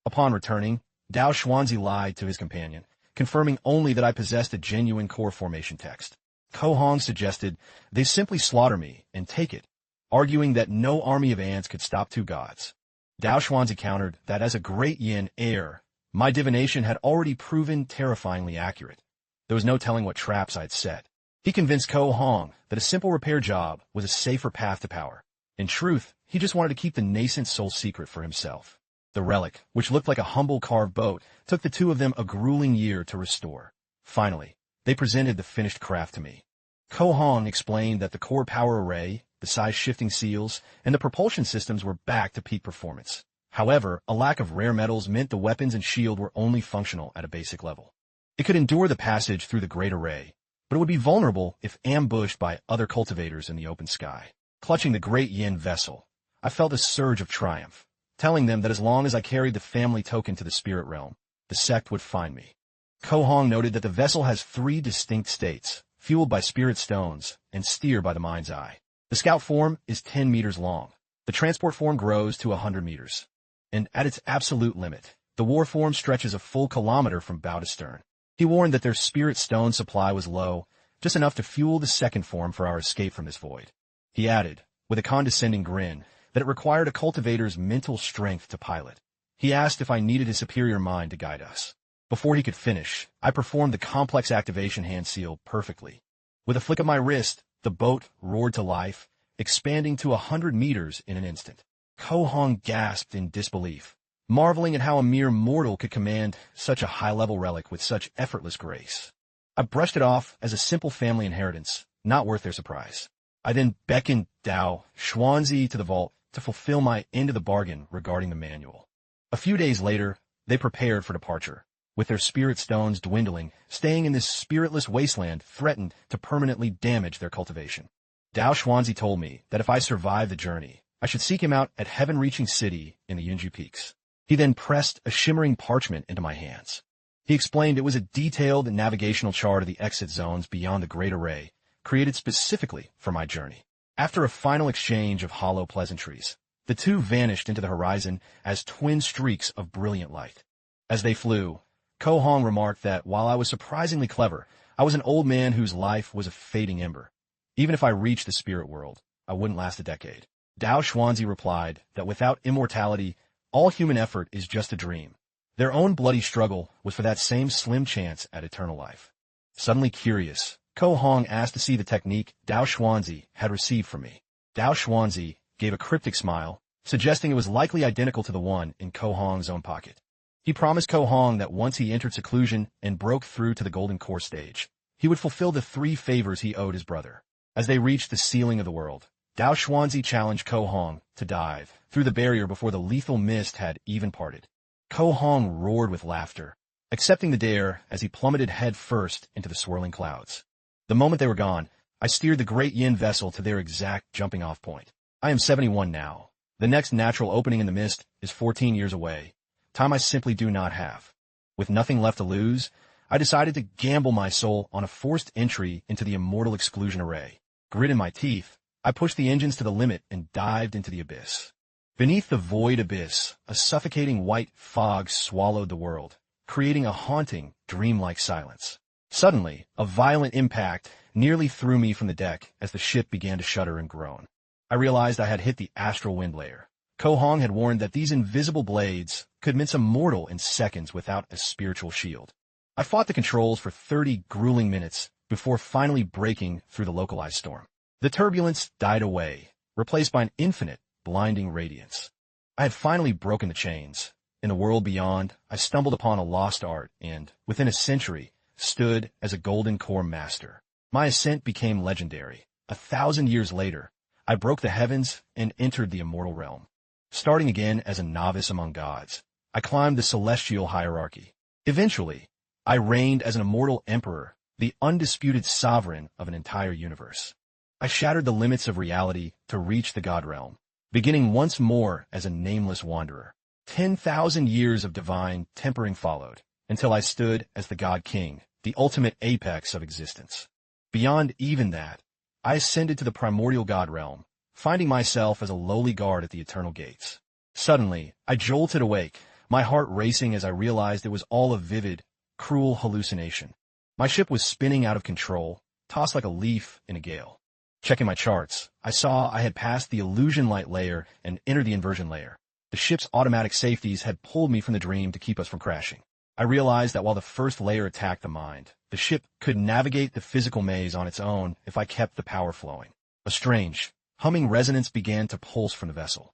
Upon returning, Dao Xuanzi lied to his companion, confirming only that I possessed a genuine core formation text. Ko Hong suggested they simply slaughter me and take it, arguing that no army of ants could stop two gods. Dao Xuanzi countered that as a great yin heir, my divination had already proven terrifyingly accurate. There was no telling what traps I'd set. He convinced Ko Hong that a simple repair job was a safer path to power. In truth, he just wanted to keep the nascent soul secret for himself. The relic, which looked like a humble carved boat, took the two of them a grueling year to restore. Finally, they presented the finished craft to me. Ko Hong explained that the core power array, the size-shifting seals, and the propulsion systems were back to peak performance. However, a lack of rare metals meant the weapons and shield were only functional at a basic level. It could endure the passage through the great array, but it would be vulnerable if ambushed by other cultivators in the open sky. Clutching the great yin vessel, I felt a surge of triumph, telling them that as long as I carried the family token to the spirit realm, the sect would find me. Ko Hong noted that the vessel has 3 distinct states, fueled by spirit stones and steered by the mind's eye. The scout form is 10 meters long. The transport form grows to 100 meters. And at its absolute limit, the war form stretches a full kilometer from bow to stern. He warned that their spirit stone supply was low, just enough to fuel the second form for our escape from this void. He added, with a condescending grin, that it required a cultivator's mental strength to pilot. He asked if I needed his superior mind to guide us. Before he could finish, I performed the complex activation hand seal perfectly. With a flick of my wrist, the boat roared to life, expanding to 100 meters in an instant. Ko Hong gasped in disbelief, marveling at how a mere mortal could command such a high-level relic with such effortless grace. I brushed it off as a simple family inheritance, not worth their surprise. I then beckoned Dao Xuanzi to the vault to fulfill my end of the bargain regarding the manual. A few days later, they prepared for departure. With their spirit stones dwindling, staying in this spiritless wasteland threatened to permanently damage their cultivation. Dao Xuanzi told me that if I survived the journey, I should seek him out at heaven-reaching city in the Yunju Peaks. He then pressed a shimmering parchment into my hands. He explained it was a detailed navigational chart of the exit zones beyond the Great Array, created specifically for my journey. After a final exchange of hollow pleasantries, the two vanished into the horizon as twin streaks of brilliant light. As they flew, Ko Hong remarked that while I was surprisingly clever, I was an old man whose life was a fading ember. Even if I reached the spirit world, I wouldn't last a decade. Dao Xuanzi replied that without immortality, all human effort is just a dream. Their own bloody struggle was for that same slim chance at eternal life. Suddenly curious, Ko Hong asked to see the technique Dao Xuanzi had received from me. Dao Xuanzi gave a cryptic smile, suggesting it was likely identical to the one in Ko Hong's own pocket. He promised Ko Hong that once he entered seclusion and broke through to the Golden Core stage, he would fulfill the 3 favors he owed his brother. As they reached the ceiling of the world, Dao Xuanzi challenged Ko Hong to dive through the barrier before the lethal mist had even parted. Ko Hong roared with laughter, accepting the dare as he plummeted head first into the swirling clouds. The moment they were gone, I steered the great yin vessel to their exact jumping-off point. I am 71 now. The next natural opening in the mist is 14 years away, time I simply do not have. With nothing left to lose, I decided to gamble my soul on a forced entry into the Immortal exclusion array. Grit in my teeth, I pushed the engines to the limit and dived into the abyss. Beneath the void abyss, a suffocating white fog swallowed the world, creating a haunting, dreamlike silence. Suddenly, a violent impact nearly threw me from the deck as the ship began to shudder and groan. I realized I had hit the astral wind layer. Ko Hong had warned that these invisible blades could mince a mortal in seconds without a spiritual shield. I fought the controls for 30 grueling minutes before finally breaking through the localized storm. The turbulence died away, replaced by an infinite, blinding radiance. I had finally broken the chains. In the world beyond, I stumbled upon a lost art and, within a century, stood as a golden core master. My ascent became legendary. 1,000 years later, I broke the heavens and entered the immortal realm. Starting again as a novice among gods, I climbed the celestial hierarchy. Eventually, I reigned as an immortal emperor, the undisputed sovereign of an entire universe. I shattered the limits of reality to reach the god realm, beginning once more as a nameless wanderer. 10,000 years of divine tempering followed, until I stood as the god king, the ultimate apex of existence. Beyond even that, I ascended to the primordial god realm, finding myself as a lowly guard at the eternal gates. Suddenly, I jolted awake, my heart racing as I realized it was all a vivid, cruel hallucination. My ship was spinning out of control, tossed like a leaf in a gale. Checking my charts, I saw I had passed the illusion light layer and entered the inversion layer. The ship's automatic safeties had pulled me from the dream to keep us from crashing. I realized that while the first layer attacked the mind, the ship could navigate the physical maze on its own if I kept the power flowing. A strange, humming resonance began to pulse from the vessel,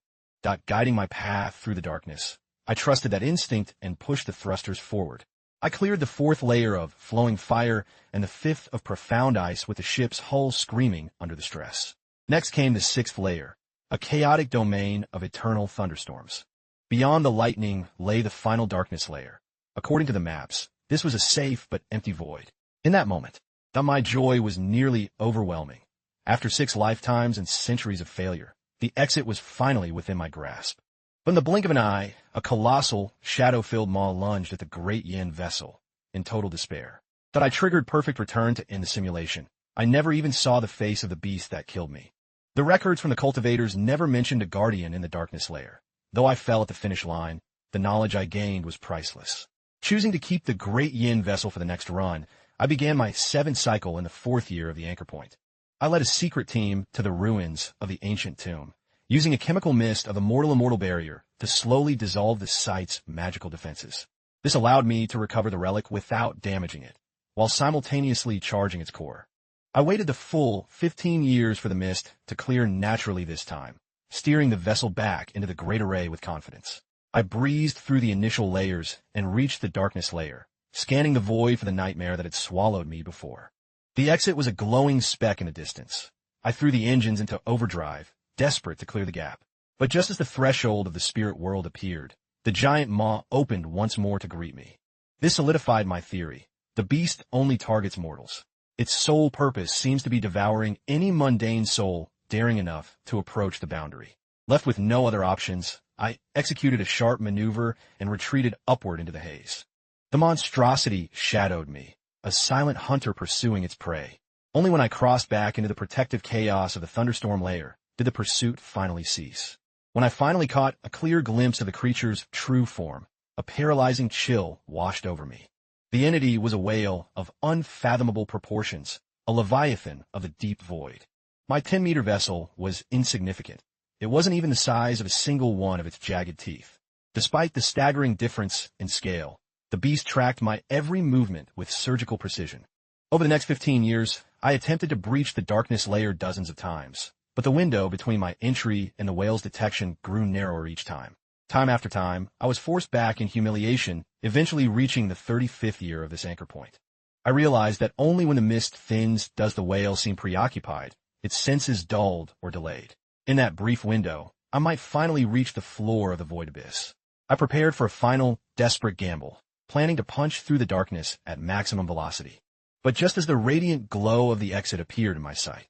guiding my path through the darkness. I trusted that instinct and pushed the thrusters forward. I cleared the 4th layer of flowing fire and the 5th of profound ice with the ship's hull screaming under the stress. Next came the 6th layer, a chaotic domain of eternal thunderstorms. Beyond the lightning lay the final darkness layer. According to the maps, this was a safe but empty void. In that moment, my joy was nearly overwhelming. After 6 lifetimes and centuries of failure, the exit was finally within my grasp. But in the blink of an eye, a colossal, shadow-filled maw lunged at the great yin vessel, in total despair. That I triggered perfect return to end the simulation. I never even saw the face of the beast that killed me. The records from the cultivators never mentioned a guardian in the darkness layer. Though I fell at the finish line, the knowledge I gained was priceless. Choosing to keep the great yin vessel for the next run, I began my 7th cycle in the 4th year of the anchor point. I led a secret team to the ruins of the ancient tomb, using a chemical mist of immortal barrier to slowly dissolve the site's magical defenses. This allowed me to recover the relic without damaging it, while simultaneously charging its core. I waited the full 15 years for the mist to clear naturally this time, steering the vessel back into the great array with confidence. I breezed through the initial layers and reached the darkness layer, scanning the void for the nightmare that had swallowed me before. The exit was a glowing speck in the distance. I threw the engines into overdrive, desperate to clear the gap. But just as the threshold of the spirit world appeared, the giant maw opened once more to greet me. This solidified my theory. The beast only targets mortals. Its sole purpose seems to be devouring any mundane soul daring enough to approach the boundary. Left with no other options, I executed a sharp maneuver and retreated upward into the haze. The monstrosity shadowed me, a silent hunter pursuing its prey. Only when I crossed back into the protective chaos of the thunderstorm layer did the pursuit finally cease. When I finally caught a clear glimpse of the creature's true form, a paralyzing chill washed over me. The entity was a whale of unfathomable proportions, a leviathan of the deep void. My 10-meter vessel was insignificant. It wasn't even the size of a single one of its jagged teeth. Despite the staggering difference in scale, the beast tracked my every movement with surgical precision. Over the next 15 years, I attempted to breach the darkness layer dozens of times, but the window between my entry and the whale's detection grew narrower each time. Time after time, I was forced back in humiliation, eventually reaching the 35th year of this anchor point. I realized that only when the mist thins does the whale seem preoccupied, its senses dulled or delayed. In that brief window, I might finally reach the floor of the void abyss. I prepared for a final, desperate gamble, planning to punch through the darkness at maximum velocity. But just as the radiant glow of the exit appeared in my sight,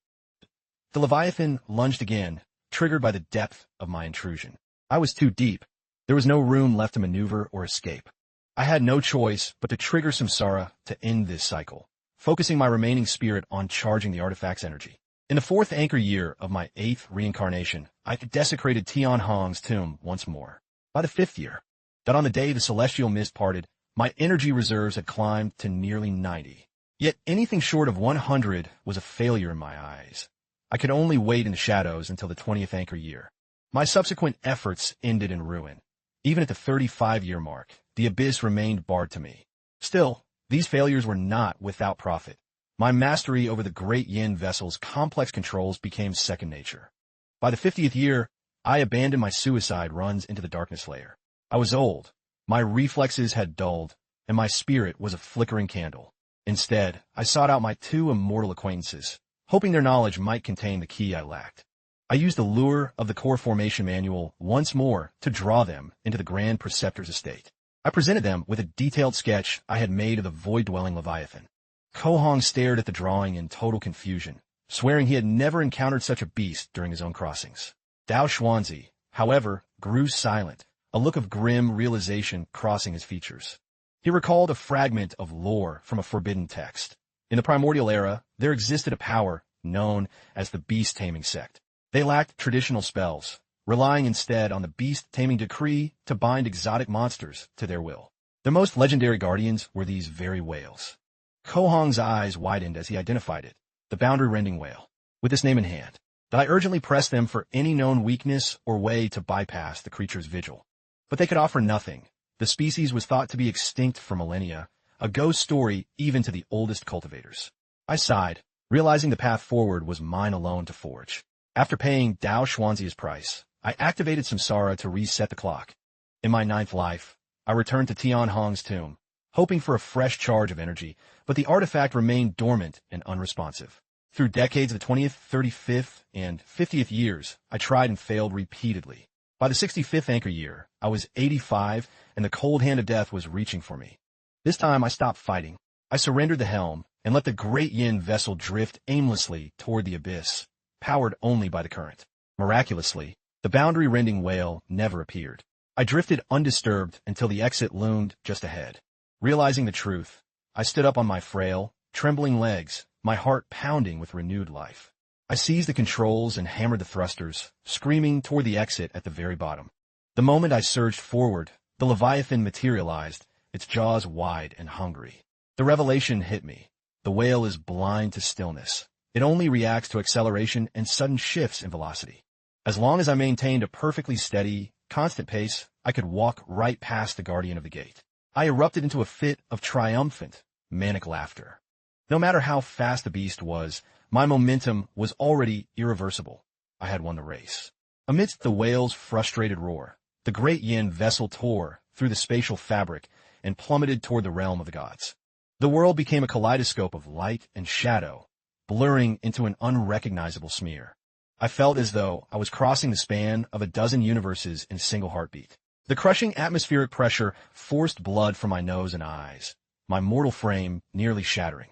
the Leviathan lunged again, triggered by the depth of my intrusion. I was too deep. There was no room left to maneuver or escape. I had no choice but to trigger samsara to end this cycle, focusing my remaining spirit on charging the artifact's energy. In the 4th anchor year of my 8th reincarnation, I desecrated Tian Hong's tomb once more. By the 5th year, that on the day the celestial mist parted, my energy reserves had climbed to nearly 90. Yet anything short of 100 was a failure in my eyes. I could only wait in the shadows until the 20th anchor year. My subsequent efforts ended in ruin. Even at the 35-year mark, the abyss remained barred to me. Still, these failures were not without profit. My mastery over the great yin vessel's complex controls became second nature. By the 50th year, I abandoned my suicide runs into the darkness layer. I was old, my reflexes had dulled, and my spirit was a flickering candle. Instead, I sought out my 2 immortal acquaintances, hoping their knowledge might contain the key I lacked. I used the lure of the core formation manual once more to draw them into the Grand Preceptor's estate. I presented them with a detailed sketch I had made of the void-dwelling Leviathan. Ko Hong stared at the drawing in total confusion, swearing he had never encountered such a beast during his own crossings. Dao Xuanzi, however, grew silent, a look of grim realization crossing his features. He recalled a fragment of lore from a forbidden text. In the primordial era, there existed a power known as the beast-taming sect. They lacked traditional spells, relying instead on the beast-taming decree to bind exotic monsters to their will. Their most legendary guardians were these very whales. Ko Hong's eyes widened as he identified it, the boundary-rending whale. With this name in hand, I urgently pressed them for any known weakness or way to bypass the creature's vigil. But they could offer nothing. The species was thought to be extinct for millennia, a ghost story even to the oldest cultivators. I sighed, realizing the path forward was mine alone to forge. After paying Dao Xuanzi his price, I activated samsara to reset the clock. In my 9th life, I returned to Tian Hong's tomb, hoping for a fresh charge of energy, but the artifact remained dormant and unresponsive. Through decades of the 20th, 35th, and 50th years, I tried and failed repeatedly. By the 65th anchor year, I was 85, and the cold hand of death was reaching for me. This time I stopped fighting. I surrendered the helm and let the great yin vessel drift aimlessly toward the abyss, powered only by the current. Miraculously, the boundary-rending whale never appeared. I drifted undisturbed until the exit loomed just ahead. Realizing the truth, I stood up on my frail, trembling legs, my heart pounding with renewed life. I seized the controls and hammered the thrusters, screaming toward the exit at the very bottom. The moment I surged forward, the Leviathan materialized, its jaws wide and hungry. The revelation hit me. The whale is blind to stillness. It only reacts to acceleration and sudden shifts in velocity. As long as I maintained a perfectly steady, constant pace, I could walk right past the guardian of the gate. I erupted into a fit of triumphant, manic laughter. No matter how fast the beast was, my momentum was already irreversible. I had won the race. Amidst the whale's frustrated roar, the great yin vessel tore through the spatial fabric and plummeted toward the realm of the gods. The world became a kaleidoscope of light and shadow, blurring into an unrecognizable smear. I felt as though I was crossing the span of a dozen universes in a single heartbeat. The crushing atmospheric pressure forced blood from my nose and eyes, my mortal frame nearly shattering.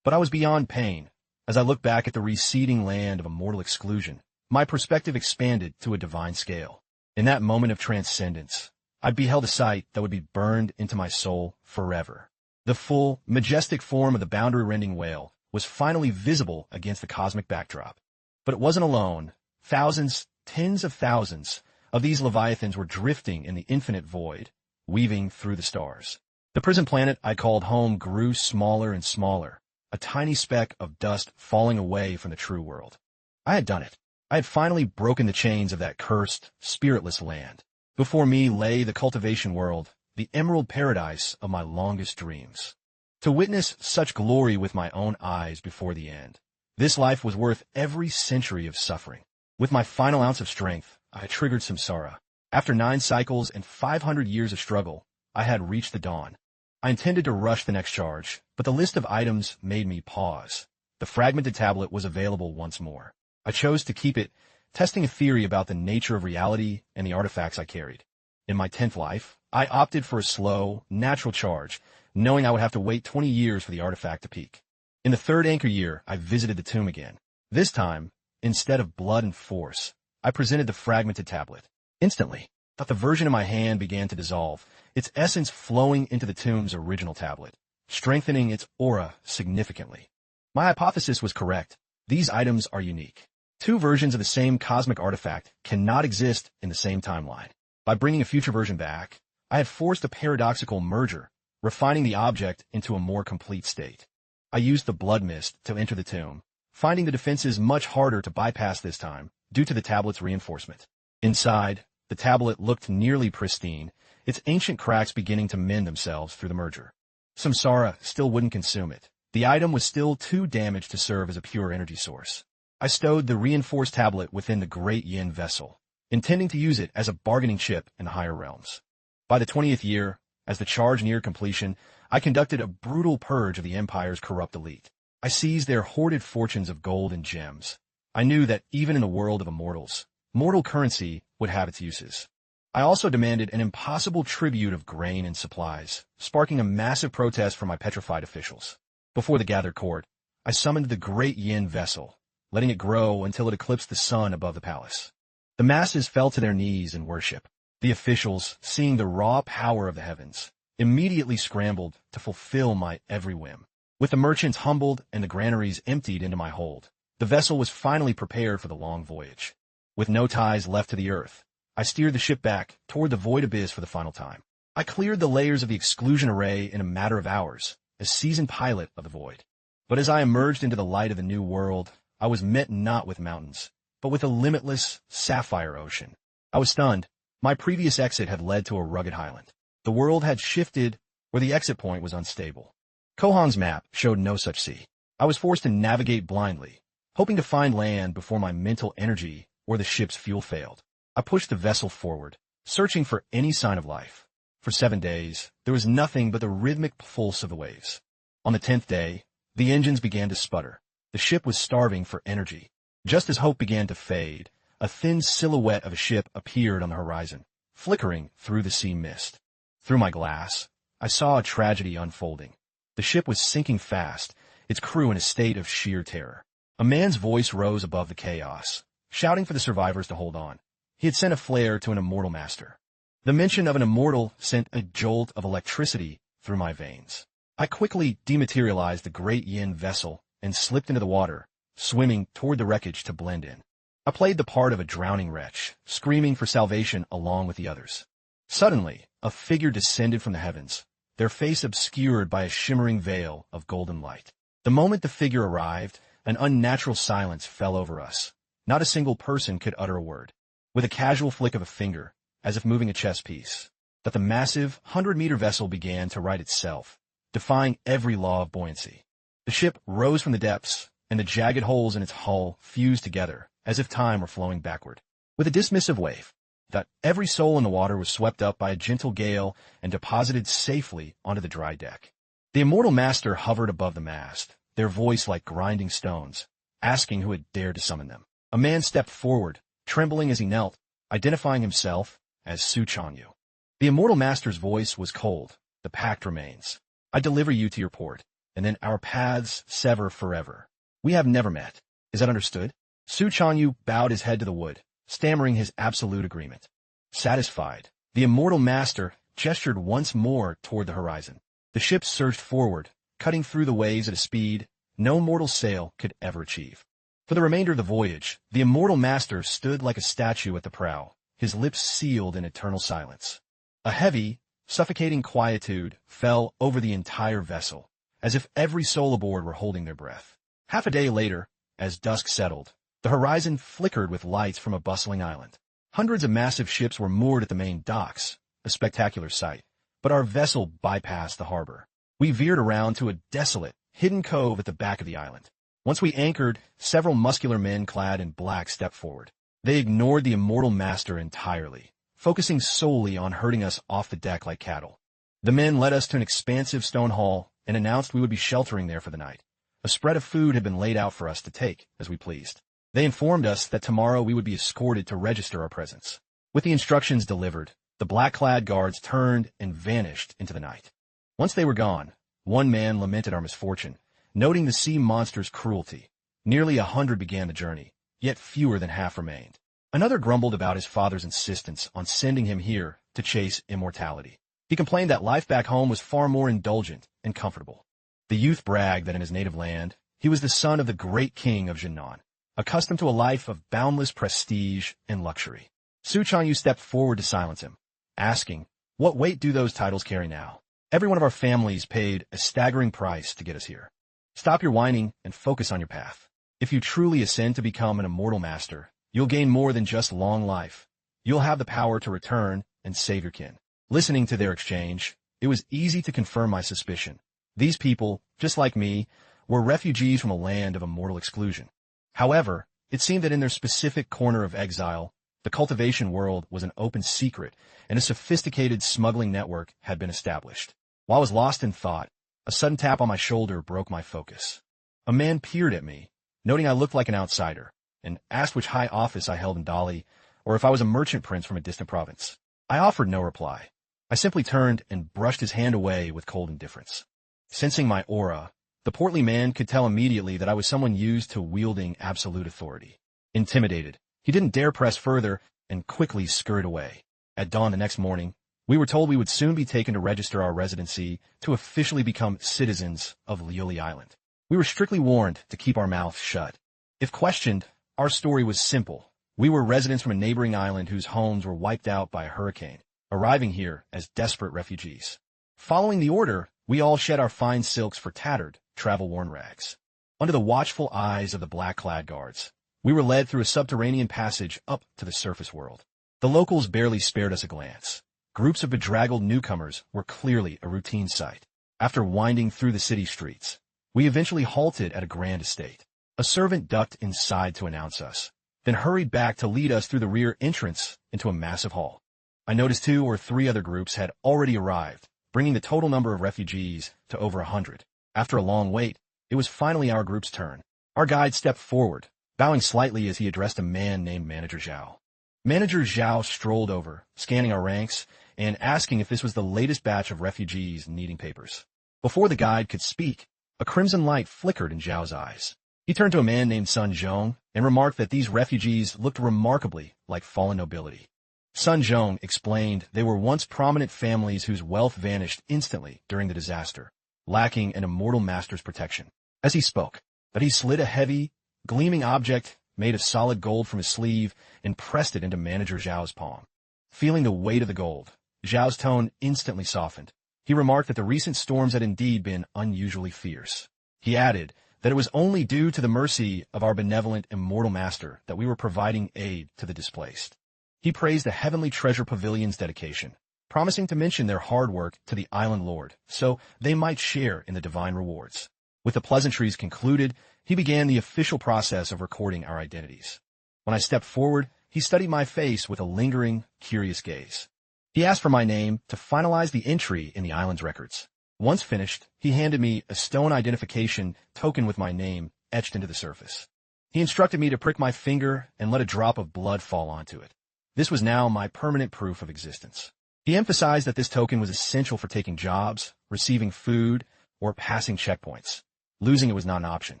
But I was beyond pain. As I looked back at the receding land of immortal exclusion, my perspective expanded to a divine scale. In that moment of transcendence, I beheld a sight that would be burned into my soul forever. The full, majestic form of the boundary-rending whale was finally visible against the cosmic backdrop. But it wasn't alone. Thousands, tens of thousands of these leviathans were drifting in the infinite void, weaving through the stars. The prison planet I called home grew smaller and smaller, a tiny speck of dust falling away from the true world. I had done it. I had finally broken the chains of that cursed, spiritless land. Before me lay the cultivation world, the emerald paradise of my longest dreams. To witness such glory with my own eyes before the end, this life was worth every century of suffering. With my final ounce of strength, I triggered samsara. After 9 cycles and 500 years of struggle, I had reached the dawn. I intended to rush the next charge, but the list of items made me pause. The fragmented tablet was available once more. I chose to keep it, testing a theory about the nature of reality and the artifacts I carried. In my 10th life, I opted for a slow, natural charge, knowing I would have to wait 20 years for the artifact to peak. In the third anchor year, I visited the tomb again. This time, instead of blood and force, I presented the fragmented tablet. Instantly, thought the version in my hand began to dissolve, its essence flowing into the tomb's original tablet, strengthening its aura significantly. My hypothesis was correct. These items are unique. Two versions of the same cosmic artifact cannot exist in the same timeline. By bringing a future version back, I had forced a paradoxical merger, refining the object into a more complete state. I used the blood mist to enter the tomb, finding the defenses much harder to bypass this time due to the tablet's reinforcement. Inside, the tablet looked nearly pristine, its ancient cracks beginning to mend themselves through the merger. Samsara still wouldn't consume it. The item was still too damaged to serve as a pure energy source. I stowed the reinforced tablet within the Great Yin vessel, intending to use it as a bargaining chip in the higher realms. By the 20th year, as the charge neared completion, I conducted a brutal purge of the Empire's corrupt elite. I seized their hoarded fortunes of gold and gems. I knew that even in the world of immortals, mortal currency would have its uses. I also demanded an impossible tribute of grain and supplies, sparking a massive protest from my petrified officials. Before the gathered court, I summoned the Great Yin vessel, letting it grow until it eclipsed the sun above the palace. The masses fell to their knees in worship. The officials, seeing the raw power of the heavens, immediately scrambled to fulfill my every whim. With the merchants humbled and the granaries emptied into my hold, the vessel was finally prepared for the long voyage. With no ties left to the earth, I steered the ship back toward the void abyss for the final time. I cleared the layers of the exclusion array in a matter of hours, as seasoned pilot of the void. But as I emerged into the light of the new world, I was met not with mountains, but with a limitless, sapphire ocean. I was stunned. My previous exit had led to a rugged highland. The world had shifted where the exit point was unstable. Kohan's map showed no such sea. I was forced to navigate blindly, hoping to find land before my mental energy or the ship's fuel failed. I pushed the vessel forward, searching for any sign of life. For 7 days, there was nothing but the rhythmic pulse of the waves. On the 10th day, the engines began to sputter. The ship was starving for energy. Just as hope began to fade, a thin silhouette of a ship appeared on the horizon, flickering through the sea mist. Through my glass, I saw a tragedy unfolding. The ship was sinking fast, its crew in a state of sheer terror. A man's voice rose above the chaos, shouting for the survivors to hold on. He had sent a flare to an immortal master. The mention of an immortal sent a jolt of electricity through my veins. I quickly dematerialized the Great Yin vessel and slipped into the water, swimming toward the wreckage to blend in. I played the part of a drowning wretch, screaming for salvation along with the others. Suddenly, a figure descended from the heavens, their face obscured by a shimmering veil of golden light. The moment the figure arrived, an unnatural silence fell over us. Not a single person could utter a word. With a casual flick of a finger, as if moving a chess piece, that the massive 100-meter vessel began to right itself, defying every law of buoyancy. The ship rose from the depths, and the jagged holes in its hull fused together, as if time were flowing backward. With a dismissive wave, that every soul in the water was swept up by a gentle gale and deposited safely onto the dry deck. The immortal master hovered above the mast, their voice like grinding stones, asking who had dared to summon them. A man stepped forward, trembling as he knelt, identifying himself as Su Chanyu. The immortal master's voice was cold. The pact remains. I deliver you to your port, and then our paths sever forever. We have never met. Is that understood? Su Chanyu bowed his head to the wood, stammering his absolute agreement. Satisfied, the immortal master gestured once more toward the horizon. The ship surged forward, cutting through the waves at a speed no mortal sail could ever achieve. For the remainder of the voyage, the immortal master stood like a statue at the prow, his lips sealed in eternal silence. A heavy, suffocating quietude fell over the entire vessel, as if every soul aboard were holding their breath. Half a day later, as dusk settled, the horizon flickered with lights from a bustling island. Hundreds of massive ships were moored at the main docks, a spectacular sight, but our vessel bypassed the harbor. We veered around to a desolate, hidden cove at the back of the island. Once we anchored, several muscular men clad in black stepped forward. They ignored the immortal master entirely, focusing solely on herding us off the deck like cattle. The men led us to an expansive stone hall and announced we would be sheltering there for the night. A spread of food had been laid out for us to take as we pleased. They informed us that tomorrow we would be escorted to register our presence. With the instructions delivered, the black-clad guards turned and vanished into the night. Once they were gone, one man lamented our misfortune, noting the sea monster's cruelty. Nearly 100 began the journey, yet fewer than half remained. Another grumbled about his father's insistence on sending him here to chase immortality. He complained that life back home was far more indulgent and comfortable. The youth bragged that in his native land, he was the son of the great king of Jinan, accustomed to a life of boundless prestige and luxury. Su Chanyu stepped forward to silence him, asking, "What weight do those titles carry now? Every one of our families paid a staggering price to get us here. Stop your whining and focus on your path. If you truly ascend to become an immortal master, you'll gain more than just long life. You'll have the power to return and save your kin." Listening to their exchange, it was easy to confirm my suspicion. These people, just like me, were refugees from a land of immortal exclusion. However, it seemed that in their specific corner of exile, the cultivation world was an open secret, and a sophisticated smuggling network had been established. While I was lost in thought, a sudden tap on my shoulder broke my focus. A man peered at me, noting I looked like an outsider, and asked which high office I held in Dali, or if I was a merchant prince from a distant province. I offered no reply. I simply turned and brushed his hand away with cold indifference. Sensing my aura, the portly man could tell immediately that I was someone used to wielding absolute authority. Intimidated, he didn't dare press further and quickly scurried away. At dawn the next morning, we were told we would soon be taken to register our residency to officially become citizens of Lioli Island. We were strictly warned to keep our mouths shut. If questioned, our story was simple. We were residents from a neighboring island whose homes were wiped out by a hurricane, arriving here as desperate refugees. Following the order, we all shed our fine silks for tattered, travel-worn rags. Under the watchful eyes of the black-clad guards, we were led through a subterranean passage up to the surface world. The locals barely spared us a glance. Groups of bedraggled newcomers were clearly a routine sight. After winding through the city streets, we eventually halted at a grand estate. A servant ducked inside to announce us, then hurried back to lead us through the rear entrance into a massive hall. I noticed 2 or 3 other groups had already arrived, bringing the total number of refugees to over 100. After a long wait, it was finally our group's turn. Our guide stepped forward, bowing slightly as he addressed a man named Manager Zhao. Manager Zhao strolled over, scanning our ranks, and asking if this was the latest batch of refugees needing papers. Before the guide could speak, a crimson light flickered in Zhao's eyes. He turned to a man named Sun Zhong and remarked that these refugees looked remarkably like fallen nobility. Sun Zhong explained they were once prominent families whose wealth vanished instantly during the disaster, lacking an immortal master's protection. As he spoke, he slid a heavy, gleaming object made of solid gold from his sleeve and pressed it into Manager Zhao's palm. Feeling the weight of the gold, Zhao's tone instantly softened. He remarked that the recent storms had indeed been unusually fierce. He added that it was only due to the mercy of our benevolent immortal master that we were providing aid to the displaced. He praised the Heavenly Treasure Pavilion's dedication, promising to mention their hard work to the Island Lord, so they might share in the divine rewards. With the pleasantries concluded, he began the official process of recording our identities. When I stepped forward, he studied my face with a lingering, curious gaze. He asked for my name to finalize the entry in the island's records. Once finished, he handed me a stone identification token with my name etched into the surface. He instructed me to prick my finger and let a drop of blood fall onto it. This was now my permanent proof of existence. He emphasized that this token was essential for taking jobs, receiving food, or passing checkpoints. Losing it was not an option.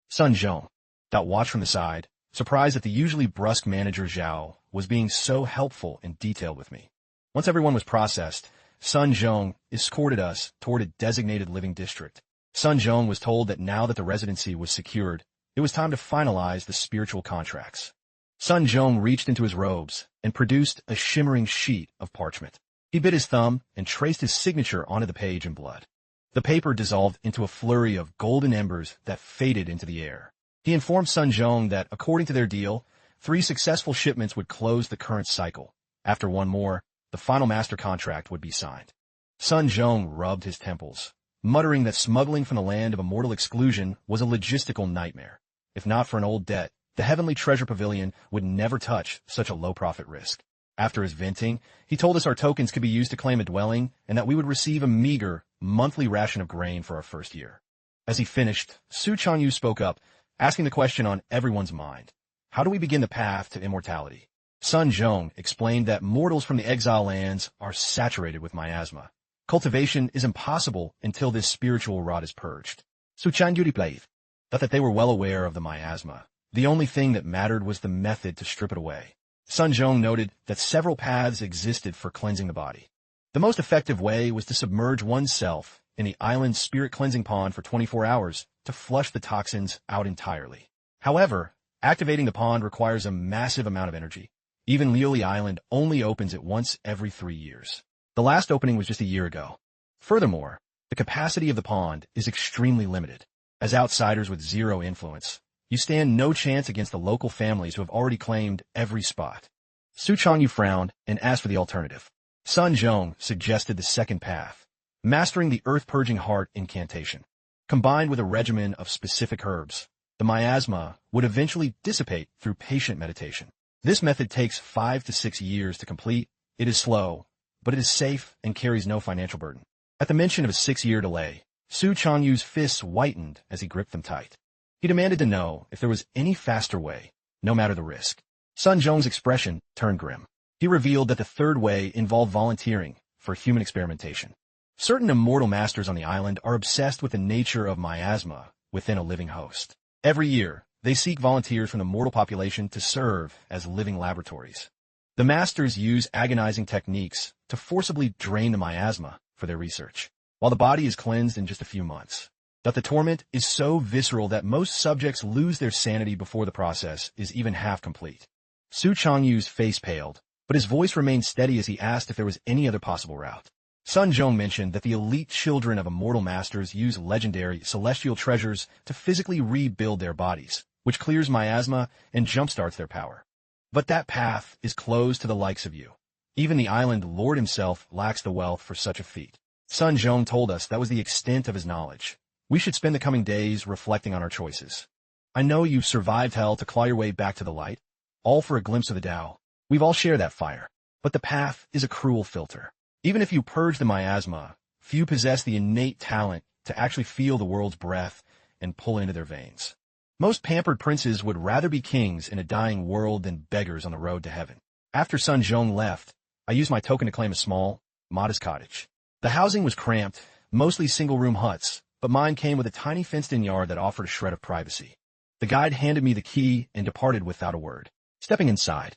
Sun Zhong watched from the side, surprised that the usually brusque Manager Zhao was being so helpful and detailed with me. Once everyone was processed, Sun Zhong escorted us toward a designated living district. Sun Zhong was told that now that the residency was secured, it was time to finalize the spiritual contracts. Sun Zhong reached into his robes and produced a shimmering sheet of parchment. He bit his thumb and traced his signature onto the page in blood. The paper dissolved into a flurry of golden embers that faded into the air. He informed Sun Zhong that, according to their deal, 3 successful shipments would close the current cycle. After one more, the final master contract would be signed. Sun Zhong rubbed his temples, muttering that smuggling from the land of immortal exclusion was a logistical nightmare. If not for an old debt, the Heavenly Treasure Pavilion would never touch such a low-profit risk. After his venting, he told us our tokens could be used to claim a dwelling and that we would receive a meager, monthly ration of grain for our first year. As he finished, Su Chanyu spoke up, asking the question on everyone's mind. How do we begin the path to immortality? Sun Zhong explained that mortals from the exile lands are saturated with miasma. Cultivation is impossible until this spiritual rot is purged. Suchangyuri played. Thought that they were well aware of the miasma. The only thing that mattered was the method to strip it away. Sun Zhong noted that several paths existed for cleansing the body. The most effective way was to submerge oneself in the island's spirit cleansing pond for 24 hours to flush the toxins out entirely. However, activating the pond requires a massive amount of energy. Even Liuli Island only opens it once every 3 years. The last opening was just a year ago. Furthermore, the capacity of the pond is extremely limited. As outsiders with zero influence, you stand no chance against the local families who have already claimed every spot. Su Changyu frowned and asked for the alternative. Sun Zhong suggested the second path, mastering the earth-purging heart incantation. Combined with a regimen of specific herbs, the miasma would eventually dissipate through patient meditation. This method takes 5 to 6 years to complete. It is slow, but it is safe and carries no financial burden. At the mention of a 6-year delay, Su Changyu's fists whitened as he gripped them tight. He demanded to know if there was any faster way, no matter the risk. Sun Zhong's expression turned grim. He revealed that the third way involved volunteering for human experimentation. Certain immortal masters on the island are obsessed with the nature of miasma within a living host. Every year, they seek volunteers from the mortal population to serve as living laboratories. The masters use agonizing techniques to forcibly drain the miasma for their research, while the body is cleansed in just a few months. But the torment is so visceral that most subjects lose their sanity before the process is even half complete. Su Changyu's face paled, but his voice remained steady as he asked if there was any other possible route. Sun Zhong mentioned that the elite children of immortal masters use legendary celestial treasures to physically rebuild their bodies, which clears miasma and jumpstarts their power. But that path is closed to the likes of you. Even the island lord himself lacks the wealth for such a feat. Sun Zhong told us that was the extent of his knowledge. We should spend the coming days reflecting on our choices. I know you've survived hell to claw your way back to the light, all for a glimpse of the Tao. We've all shared that fire. But the path is a cruel filter. Even if you purge the miasma, few possess the innate talent to actually feel the world's breath and pull it into their veins. Most pampered princes would rather be kings in a dying world than beggars on the road to heaven. After Sun Zhong left, I used my token to claim a small, modest cottage. The housing was cramped, mostly single-room huts, but mine came with a tiny fenced-in yard that offered a shred of privacy. The guide handed me the key and departed without a word. Stepping inside,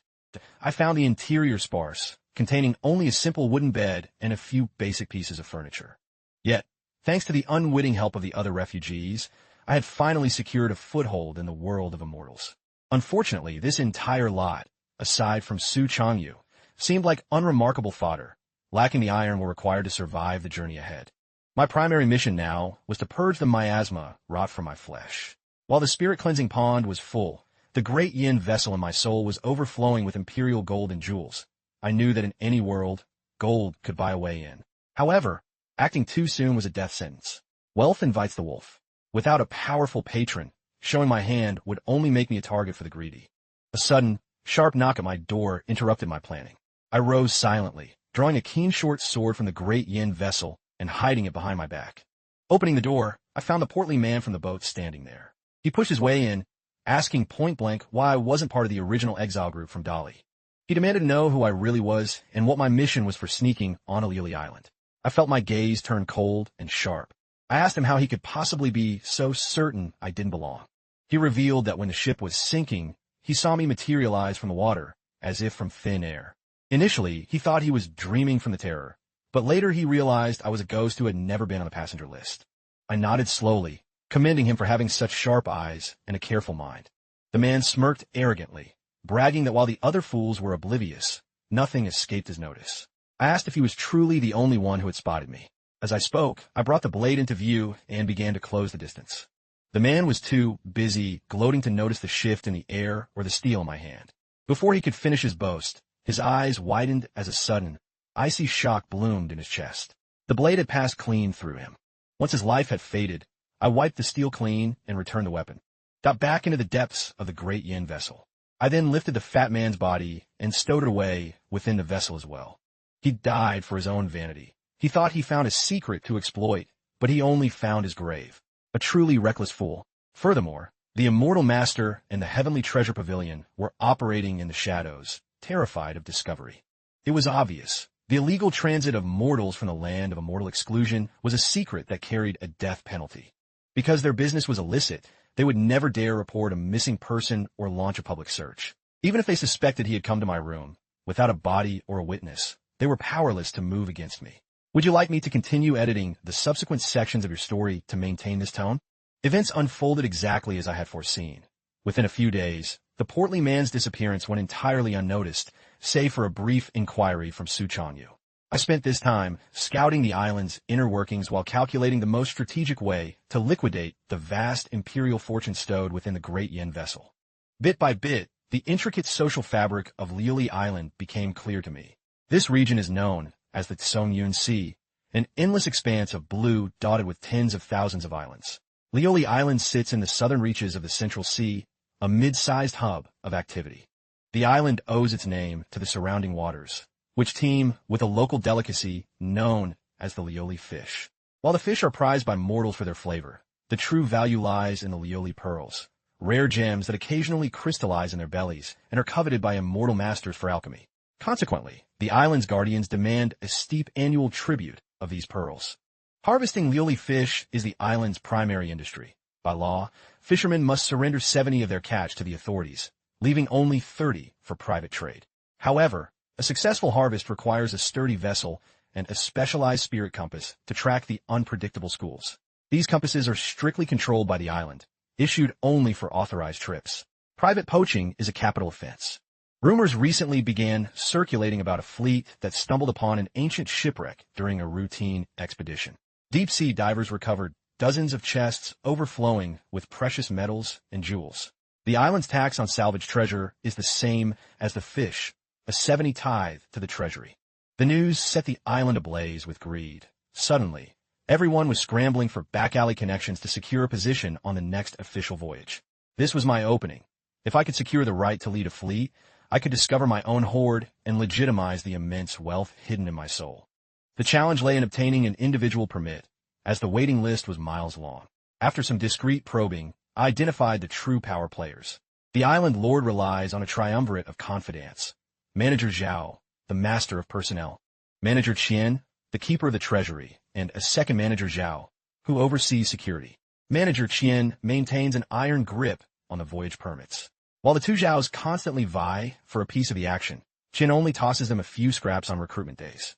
I found the interior sparse, containing only a simple wooden bed and a few basic pieces of furniture. Yet, thanks to the unwitting help of the other refugees, I had finally secured a foothold in the world of immortals. Unfortunately, this entire lot, aside from Su Changyu, seemed like unremarkable fodder, lacking the iron we're required to survive the journey ahead. My primary mission now was to purge the miasma wrought from my flesh. While the spirit-cleansing pond was full, the great yin vessel in my soul was overflowing with imperial gold and jewels. I knew that in any world, gold could buy a way in. However, acting too soon was a death sentence. Wealth invites the wolf. Without a powerful patron, showing my hand would only make me a target for the greedy. A sudden, sharp knock at my door interrupted my planning. I rose silently, drawing a keen short sword from the great yin vessel and hiding it behind my back. Opening the door, I found the portly man from the boat standing there. He pushed his way in, asking point-blank why I wasn't part of the original exile group from Dali. He demanded to know who I really was and what my mission was for sneaking on Liuli Island. I felt my gaze turn cold and sharp. I asked him how he could possibly be so certain I didn't belong. He revealed that when the ship was sinking, he saw me materialize from the water, as if from thin air. Initially, he thought he was dreaming from the terror, but later he realized I was a ghost who had never been on the passenger list. I nodded slowly, commending him for having such sharp eyes and a careful mind. The man smirked arrogantly, bragging that while the other fools were oblivious, nothing escaped his notice. I asked if he was truly the only one who had spotted me. As I spoke, I brought the blade into view and began to close the distance. The man was too busy gloating to notice the shift in the air or the steel in my hand. Before he could finish his boast, his eyes widened as a sudden, icy shock bloomed in his chest. The blade had passed clean through him. Once his life had faded, I wiped the steel clean and returned the weapon. Got back into the depths of the great yin vessel. I then lifted the fat man's body and stowed it away within the vessel as well. He died for his own vanity. He thought he found a secret to exploit, but he only found his grave. A truly reckless fool. Furthermore, the immortal master and the heavenly treasure pavilion were operating in the shadows, terrified of discovery. It was obvious. The illegal transit of mortals from the land of immortal exclusion was a secret that carried a death penalty. Because their business was illicit, they would never dare report a missing person or launch a public search. Even if they suspected he had come to my room, without a body or a witness, they were powerless to move against me. Would you like me to continue editing the subsequent sections of your story to maintain this tone? Events unfolded exactly as I had foreseen. Within a few days, the portly man's disappearance went entirely unnoticed, save for a brief inquiry from Su Chanyu. I spent this time scouting the island's inner workings while calculating the most strategic way to liquidate the vast imperial fortune stowed within the Great Yin vessel. Bit by bit, the intricate social fabric of Liuli Island became clear to me. This region is known as the Songyun Sea, an endless expanse of blue dotted with tens of thousands of islands. Liuli Island sits in the southern reaches of the Central Sea, a mid-sized hub of activity. The island owes its name to the surrounding waters, which teem with a local delicacy known as the Liuli fish. While the fish are prized by mortals for their flavor, the true value lies in the Liuli pearls, rare gems that occasionally crystallize in their bellies and are coveted by immortal masters for alchemy. Consequently, the island's guardians demand a steep annual tribute of these pearls. Harvesting Liuli fish is the island's primary industry. By law, fishermen must surrender 70 of their catch to the authorities, leaving only 30 for private trade. However, a successful harvest requires a sturdy vessel and a specialized spirit compass to track the unpredictable schools. These compasses are strictly controlled by the island, issued only for authorized trips. Private poaching is a capital offense. Rumors recently began circulating about a fleet that stumbled upon an ancient shipwreck during a routine expedition. Deep-sea divers recovered dozens of chests overflowing with precious metals and jewels. The island's tax on salvaged treasure is the same as the fish, a 70 tithe to the treasury. The news set the island ablaze with greed. Suddenly, everyone was scrambling for back-alley connections to secure a position on the next official voyage. This was my opening. If I could secure the right to lead a fleet, I could discover my own hoard and legitimize the immense wealth hidden in my soul. The challenge lay in obtaining an individual permit, as the waiting list was miles long. After some discreet probing, I identified the true power players. The island lord relies on a triumvirate of confidants. Manager Zhao, the master of personnel. Manager Qian, the keeper of the treasury, and a second manager Zhao, who oversees security. Manager Qian maintains an iron grip on the voyage permits. While the two Zhaos constantly vie for a piece of the action, Qian only tosses them a few scraps on recruitment days.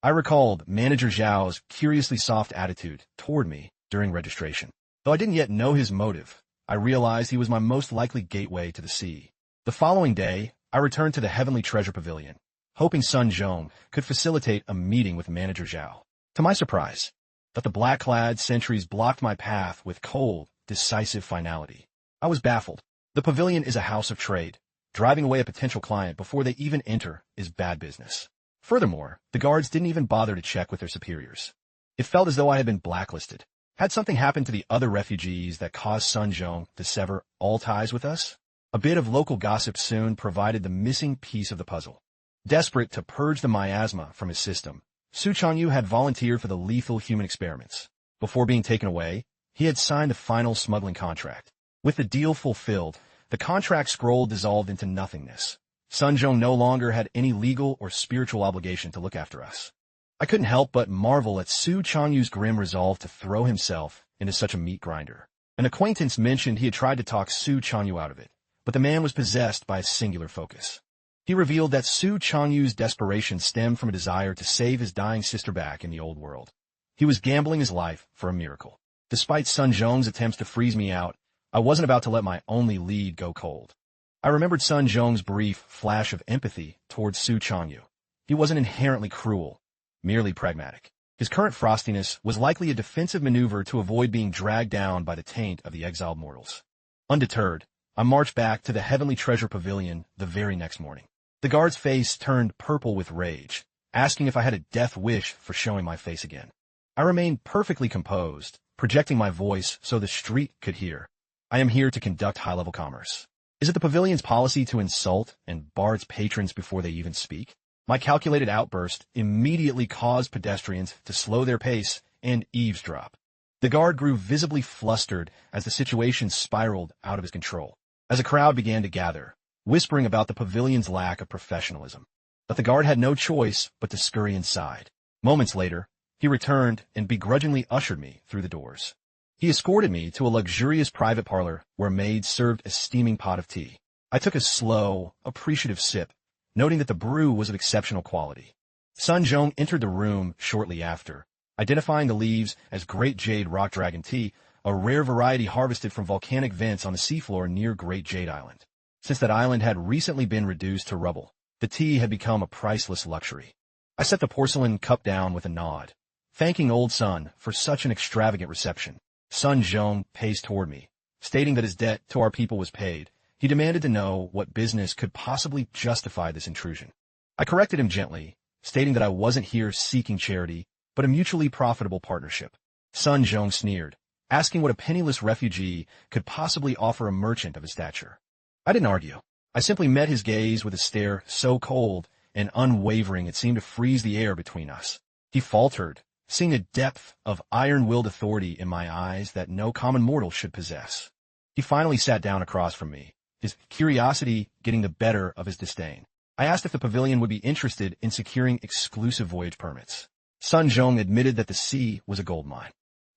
I recalled Manager Zhao's curiously soft attitude toward me during registration. Though I didn't yet know his motive, I realized he was my most likely gateway to the sea. The following day, I returned to the Heavenly Treasure Pavilion, hoping Sun Zhong could facilitate a meeting with Manager Zhao. To my surprise, the black-clad sentries blocked my path with cold, decisive finality. I was baffled. The pavilion is a house of trade. Driving away a potential client before they even enter is bad business. Furthermore, the guards didn't even bother to check with their superiors. It felt as though I had been blacklisted. Had something happened to the other refugees that caused Sun Zhong to sever all ties with us? A bit of local gossip soon provided the missing piece of the puzzle. Desperate to purge the miasma from his system, Su Chanyu had volunteered for the lethal human experiments. Before being taken away, he had signed the final smuggling contract. With the deal fulfilled, the contract scroll dissolved into nothingness. Sun Zhong no longer had any legal or spiritual obligation to look after us. I couldn't help but marvel at Su Chanyu's grim resolve to throw himself into such a meat grinder. An acquaintance mentioned he had tried to talk Su Chanyu out of it, but the man was possessed by a singular focus. He revealed that Su Chanyu's desperation stemmed from a desire to save his dying sister back in the old world. He was gambling his life for a miracle. Despite Sun Zhong's attempts to freeze me out, I wasn't about to let my only lead go cold. I remembered Sun Zhong's brief flash of empathy towards Su Chanyu. He wasn't inherently cruel, merely pragmatic. His current frostiness was likely a defensive maneuver to avoid being dragged down by the taint of the exiled mortals. Undeterred, I marched back to the Heavenly Treasure Pavilion the very next morning. The guard's face turned purple with rage, asking if I had a death wish for showing my face again. I remained perfectly composed, projecting my voice so the street could hear. I am here to conduct high-level commerce. Is it the pavilion's policy to insult and bar its patrons before they even speak? My calculated outburst immediately caused pedestrians to slow their pace and eavesdrop. The guard grew visibly flustered as the situation spiraled out of his control. As a crowd began to gather, whispering about the pavilion's lack of professionalism. But the guard had no choice but to scurry inside. Moments later, he returned and begrudgingly ushered me through the doors. He escorted me to a luxurious private parlor where maids served a steaming pot of tea. I took a slow, appreciative sip, noting that the brew was of exceptional quality. Sun Jong entered the room shortly after, identifying the leaves as Great Jade Rock Dragon tea, a rare variety harvested from volcanic vents on the seafloor near Great Jade Island. Since that island had recently been reduced to rubble, the tea had become a priceless luxury. I set the porcelain cup down with a nod, thanking old Sun for such an extravagant reception. Sun Jong paced toward me, stating that his debt to our people was paid. He demanded to know what business could possibly justify this intrusion. I corrected him gently, stating that I wasn't here seeking charity, but a mutually profitable partnership. Sun Jong sneered, asking what a penniless refugee could possibly offer a merchant of his stature. I didn't argue. I simply met his gaze with a stare so cold and unwavering it seemed to freeze the air between us. He faltered, seeing a depth of iron-willed authority in my eyes that no common mortal should possess. He finally sat down across from me, his curiosity getting the better of his disdain. I asked if the pavilion would be interested in securing exclusive voyage permits. Sun Jong admitted that the sea was a gold mine.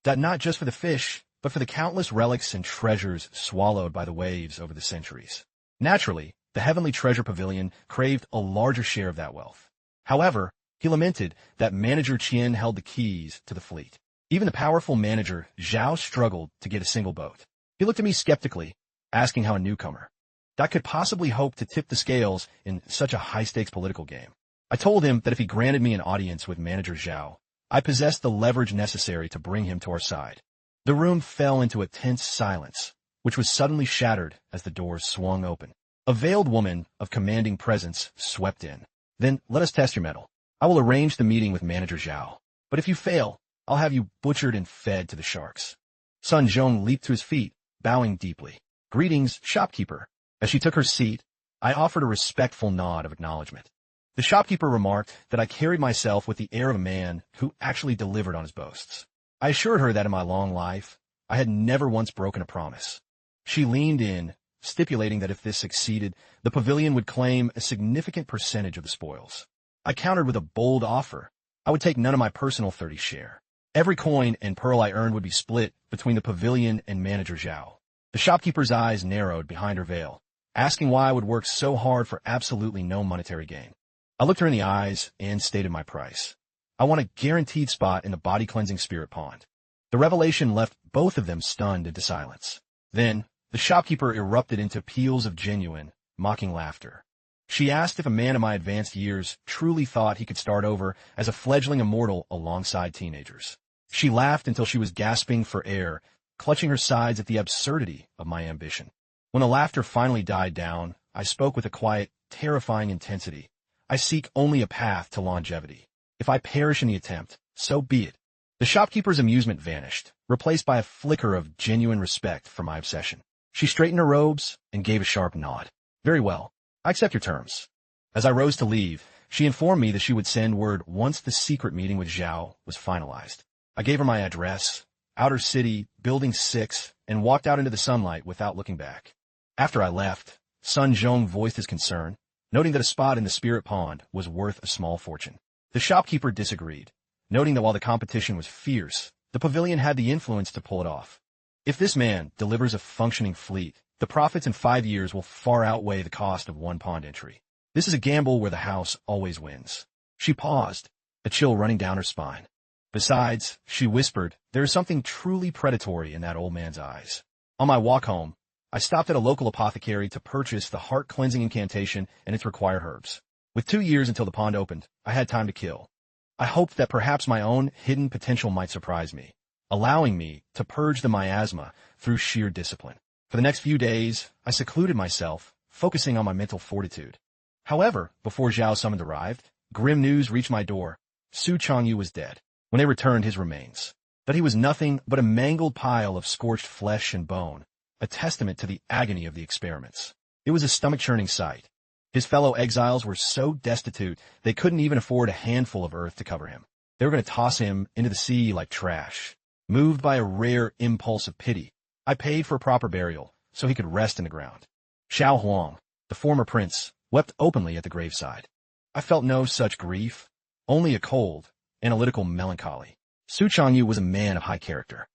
That not just for the fish, but for the countless relics and treasures swallowed by the waves over the centuries. Naturally, the Heavenly Treasure Pavilion craved a larger share of that wealth. However, he lamented that Manager Qian held the keys to the fleet. Even the powerful manager, Zhao, struggled to get a single boat. He looked at me skeptically, asking how a newcomer that could possibly hope to tip the scales in such a high-stakes political game. I told him that if he granted me an audience with Manager Zhao, I possessed the leverage necessary to bring him to our side. The room fell into a tense silence, which was suddenly shattered as the doors swung open. A veiled woman of commanding presence swept in. Then let us test your mettle. I will arrange the meeting with Manager Zhao, but if you fail, I'll have you butchered and fed to the sharks. Sun Jong leaped to his feet, bowing deeply. Greetings, shopkeeper. As she took her seat, I offered a respectful nod of acknowledgement. The shopkeeper remarked that I carried myself with the air of a man who actually delivered on his boasts. I assured her that in my long life, I had never once broken a promise. She leaned in, stipulating that if this succeeded, the pavilion would claim a significant percentage of the spoils. I countered with a bold offer. I would take none of my personal 30 share. Every coin and pearl I earned would be split between the pavilion and Manager Zhao. The shopkeeper's eyes narrowed behind her veil, asking why I would work so hard for absolutely no monetary gain. I looked her in the eyes and stated my price. I want a guaranteed spot in the body-cleansing spirit pond. The revelation left both of them stunned into silence. Then, the shopkeeper erupted into peals of genuine, mocking laughter. She asked if a man in my advanced years truly thought he could start over as a fledgling immortal alongside teenagers. She laughed until she was gasping for air, clutching her sides at the absurdity of my ambition. When the laughter finally died down, I spoke with a quiet, terrifying intensity. I seek only a path to longevity. If I perish in the attempt, so be it. The shopkeeper's amusement vanished, replaced by a flicker of genuine respect for my obsession. She straightened her robes and gave a sharp nod. Very well. I accept your terms. As I rose to leave, she informed me that she would send word once the secret meeting with Zhao was finalized. I gave her my address, Outer City, Building 6, and walked out into the sunlight without looking back. After I left, Sun Jong voiced his concern, noting that a spot in the spirit pond was worth a small fortune. The shopkeeper disagreed, noting that while the competition was fierce, the pavilion had the influence to pull it off. If this man delivers a functioning fleet, the profits in 5 years will far outweigh the cost of one pond entry. This is a gamble where the house always wins. She paused, a chill running down her spine. Besides, she whispered, there is something truly predatory in that old man's eyes. On my walk home, I stopped at a local apothecary to purchase the heart-cleansing incantation and its required herbs. With 2 years until the pond opened, I had time to kill. I hoped that perhaps my own hidden potential might surprise me, allowing me to purge the miasma through sheer discipline. For the next few days, I secluded myself, focusing on my mental fortitude. However, before Zhao summoned arrived, grim news reached my door. Su Changyu was dead. When they returned his remains, that he was nothing but a mangled pile of scorched flesh and bone, a testament to the agony of the experiments. It was a stomach-churning sight. His fellow exiles were so destitute they couldn't even afford a handful of earth to cover him. They were going to toss him into the sea like trash. Moved by a rare impulse of pity, I paid for a proper burial so he could rest in the ground. Xiao Huang, the former prince, wept openly at the graveside. I felt no such grief, only a cold, analytical melancholy. Su Changyu was a man of high character.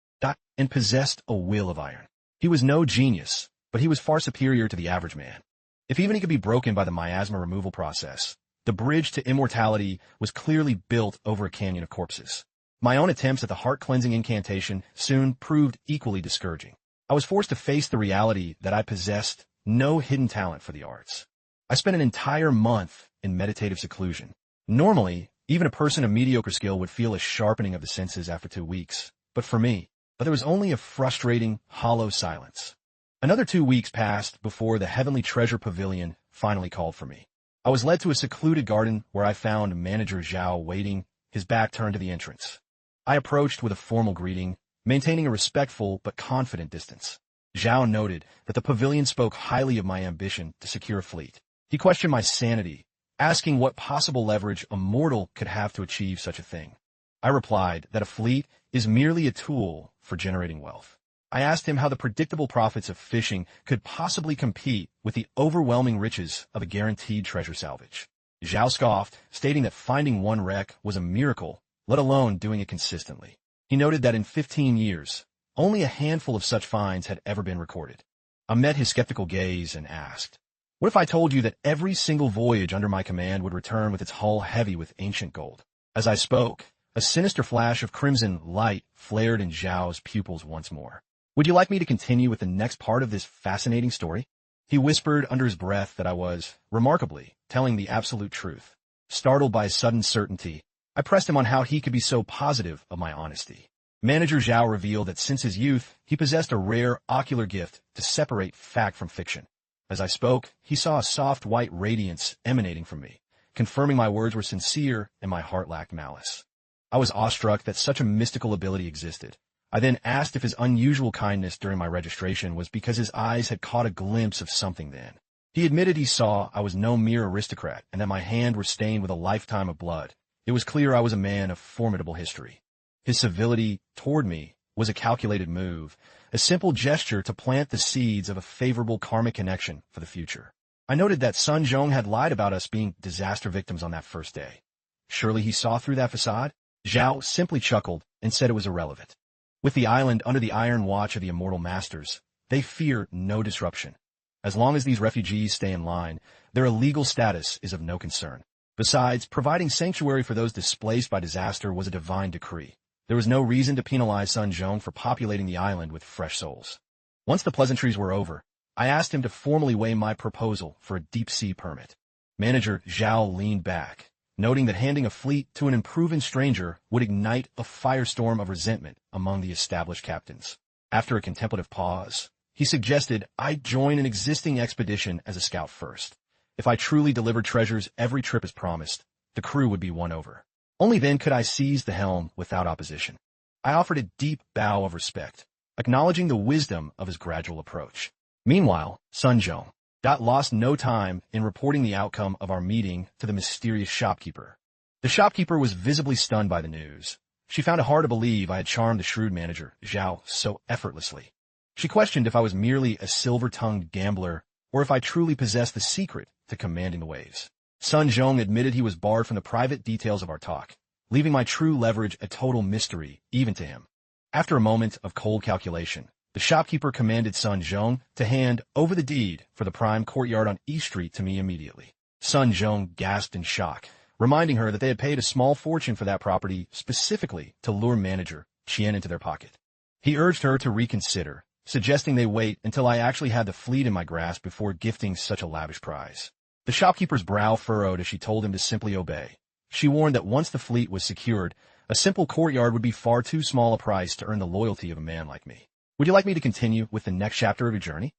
and possessed a will of iron. He was no genius, but he was far superior to the average man. If even he could be broken by the miasma removal process, the bridge to immortality was clearly built over a canyon of corpses. My own attempts at the heart-cleansing incantation soon proved equally discouraging. I was forced to face the reality that I possessed no hidden talent for the arts. I spent an entire month in meditative seclusion. Normally, even a person of mediocre skill would feel a sharpening of the senses after 2 weeks, but for me, there was only a frustrating, hollow silence. Another 2 weeks passed before the Heavenly Treasure Pavilion finally called for me. I was led to a secluded garden where I found Manager Zhao waiting, his back turned to the entrance. I approached with a formal greeting, maintaining a respectful but confident distance. Zhao noted that the pavilion spoke highly of my ambition to secure a fleet. He questioned my sanity, asking what possible leverage a mortal could have to achieve such a thing. I replied that a fleet is merely a tool for generating wealth. I asked him how the predictable profits of fishing could possibly compete with the overwhelming riches of a guaranteed treasure salvage. Zhao scoffed, stating that finding one wreck was a miracle, let alone doing it consistently. He noted that in 15 years, only a handful of such finds had ever been recorded. I met his skeptical gaze and asked, "What if I told you that every single voyage under my command would return with its hull heavy with ancient gold?" As I spoke, a sinister flash of crimson light flared in Zhao's pupils once more. "Would you like me to continue with the next part of this fascinating story?" He whispered under his breath that I was, remarkably, telling the absolute truth. Startled by his sudden certainty, I pressed him on how he could be so positive of my honesty. Manager Zhao revealed that since his youth, he possessed a rare ocular gift to separate fact from fiction. As I spoke, he saw a soft white radiance emanating from me, confirming my words were sincere and my heart lacked malice. I was awestruck that such a mystical ability existed. I then asked if his unusual kindness during my registration was because his eyes had caught a glimpse of something then. He admitted he saw I was no mere aristocrat and that my hands were stained with a lifetime of blood. It was clear I was a man of formidable history. His civility toward me was a calculated move, a simple gesture to plant the seeds of a favorable karmic connection for the future. I noted that Sun Zhong had lied about us being disaster victims on that first day. Surely he saw through that facade? Zhao simply chuckled and said it was irrelevant. With the island under the iron watch of the Immortal Masters, they fear no disruption. As long as these refugees stay in line, their illegal status is of no concern. Besides, providing sanctuary for those displaced by disaster was a divine decree. There was no reason to penalize Sun Zhong for populating the island with fresh souls. Once the pleasantries were over, I asked him to formally weigh my proposal for a deep-sea permit. Manager Zhao leaned back, noting that handing a fleet to an unproven stranger would ignite a firestorm of resentment among the established captains. After a contemplative pause, he suggested I join an existing expedition as a scout first. If I truly delivered treasures every trip as promised, the crew would be won over. Only then could I seize the helm without opposition. I offered a deep bow of respect, acknowledging the wisdom of his gradual approach. Meanwhile, Sun Zhong lost no time in reporting the outcome of our meeting to the mysterious shopkeeper. The shopkeeper was visibly stunned by the news. She found it hard to believe I had charmed the shrewd manager, Zhao, so effortlessly. She questioned if I was merely a silver-tongued gambler or if I truly possessed the secret to commanding the waves. Sun Zhong admitted he was barred from the private details of our talk, leaving my true leverage a total mystery even to him. After a moment of cold calculation, the shopkeeper commanded Sun Zhong to hand over the deed for the prime courtyard on East Street to me immediately. Sun Zhong gasped in shock, reminding her that they had paid a small fortune for that property specifically to lure manager Qian into their pocket. He urged her to reconsider, suggesting they wait until I actually had the fleet in my grasp before gifting such a lavish prize. The shopkeeper's brow furrowed as she told him to simply obey. She warned that once the fleet was secured, a simple courtyard would be far too small a price to earn the loyalty of a man like me. Would you like me to continue with the next chapter of your journey?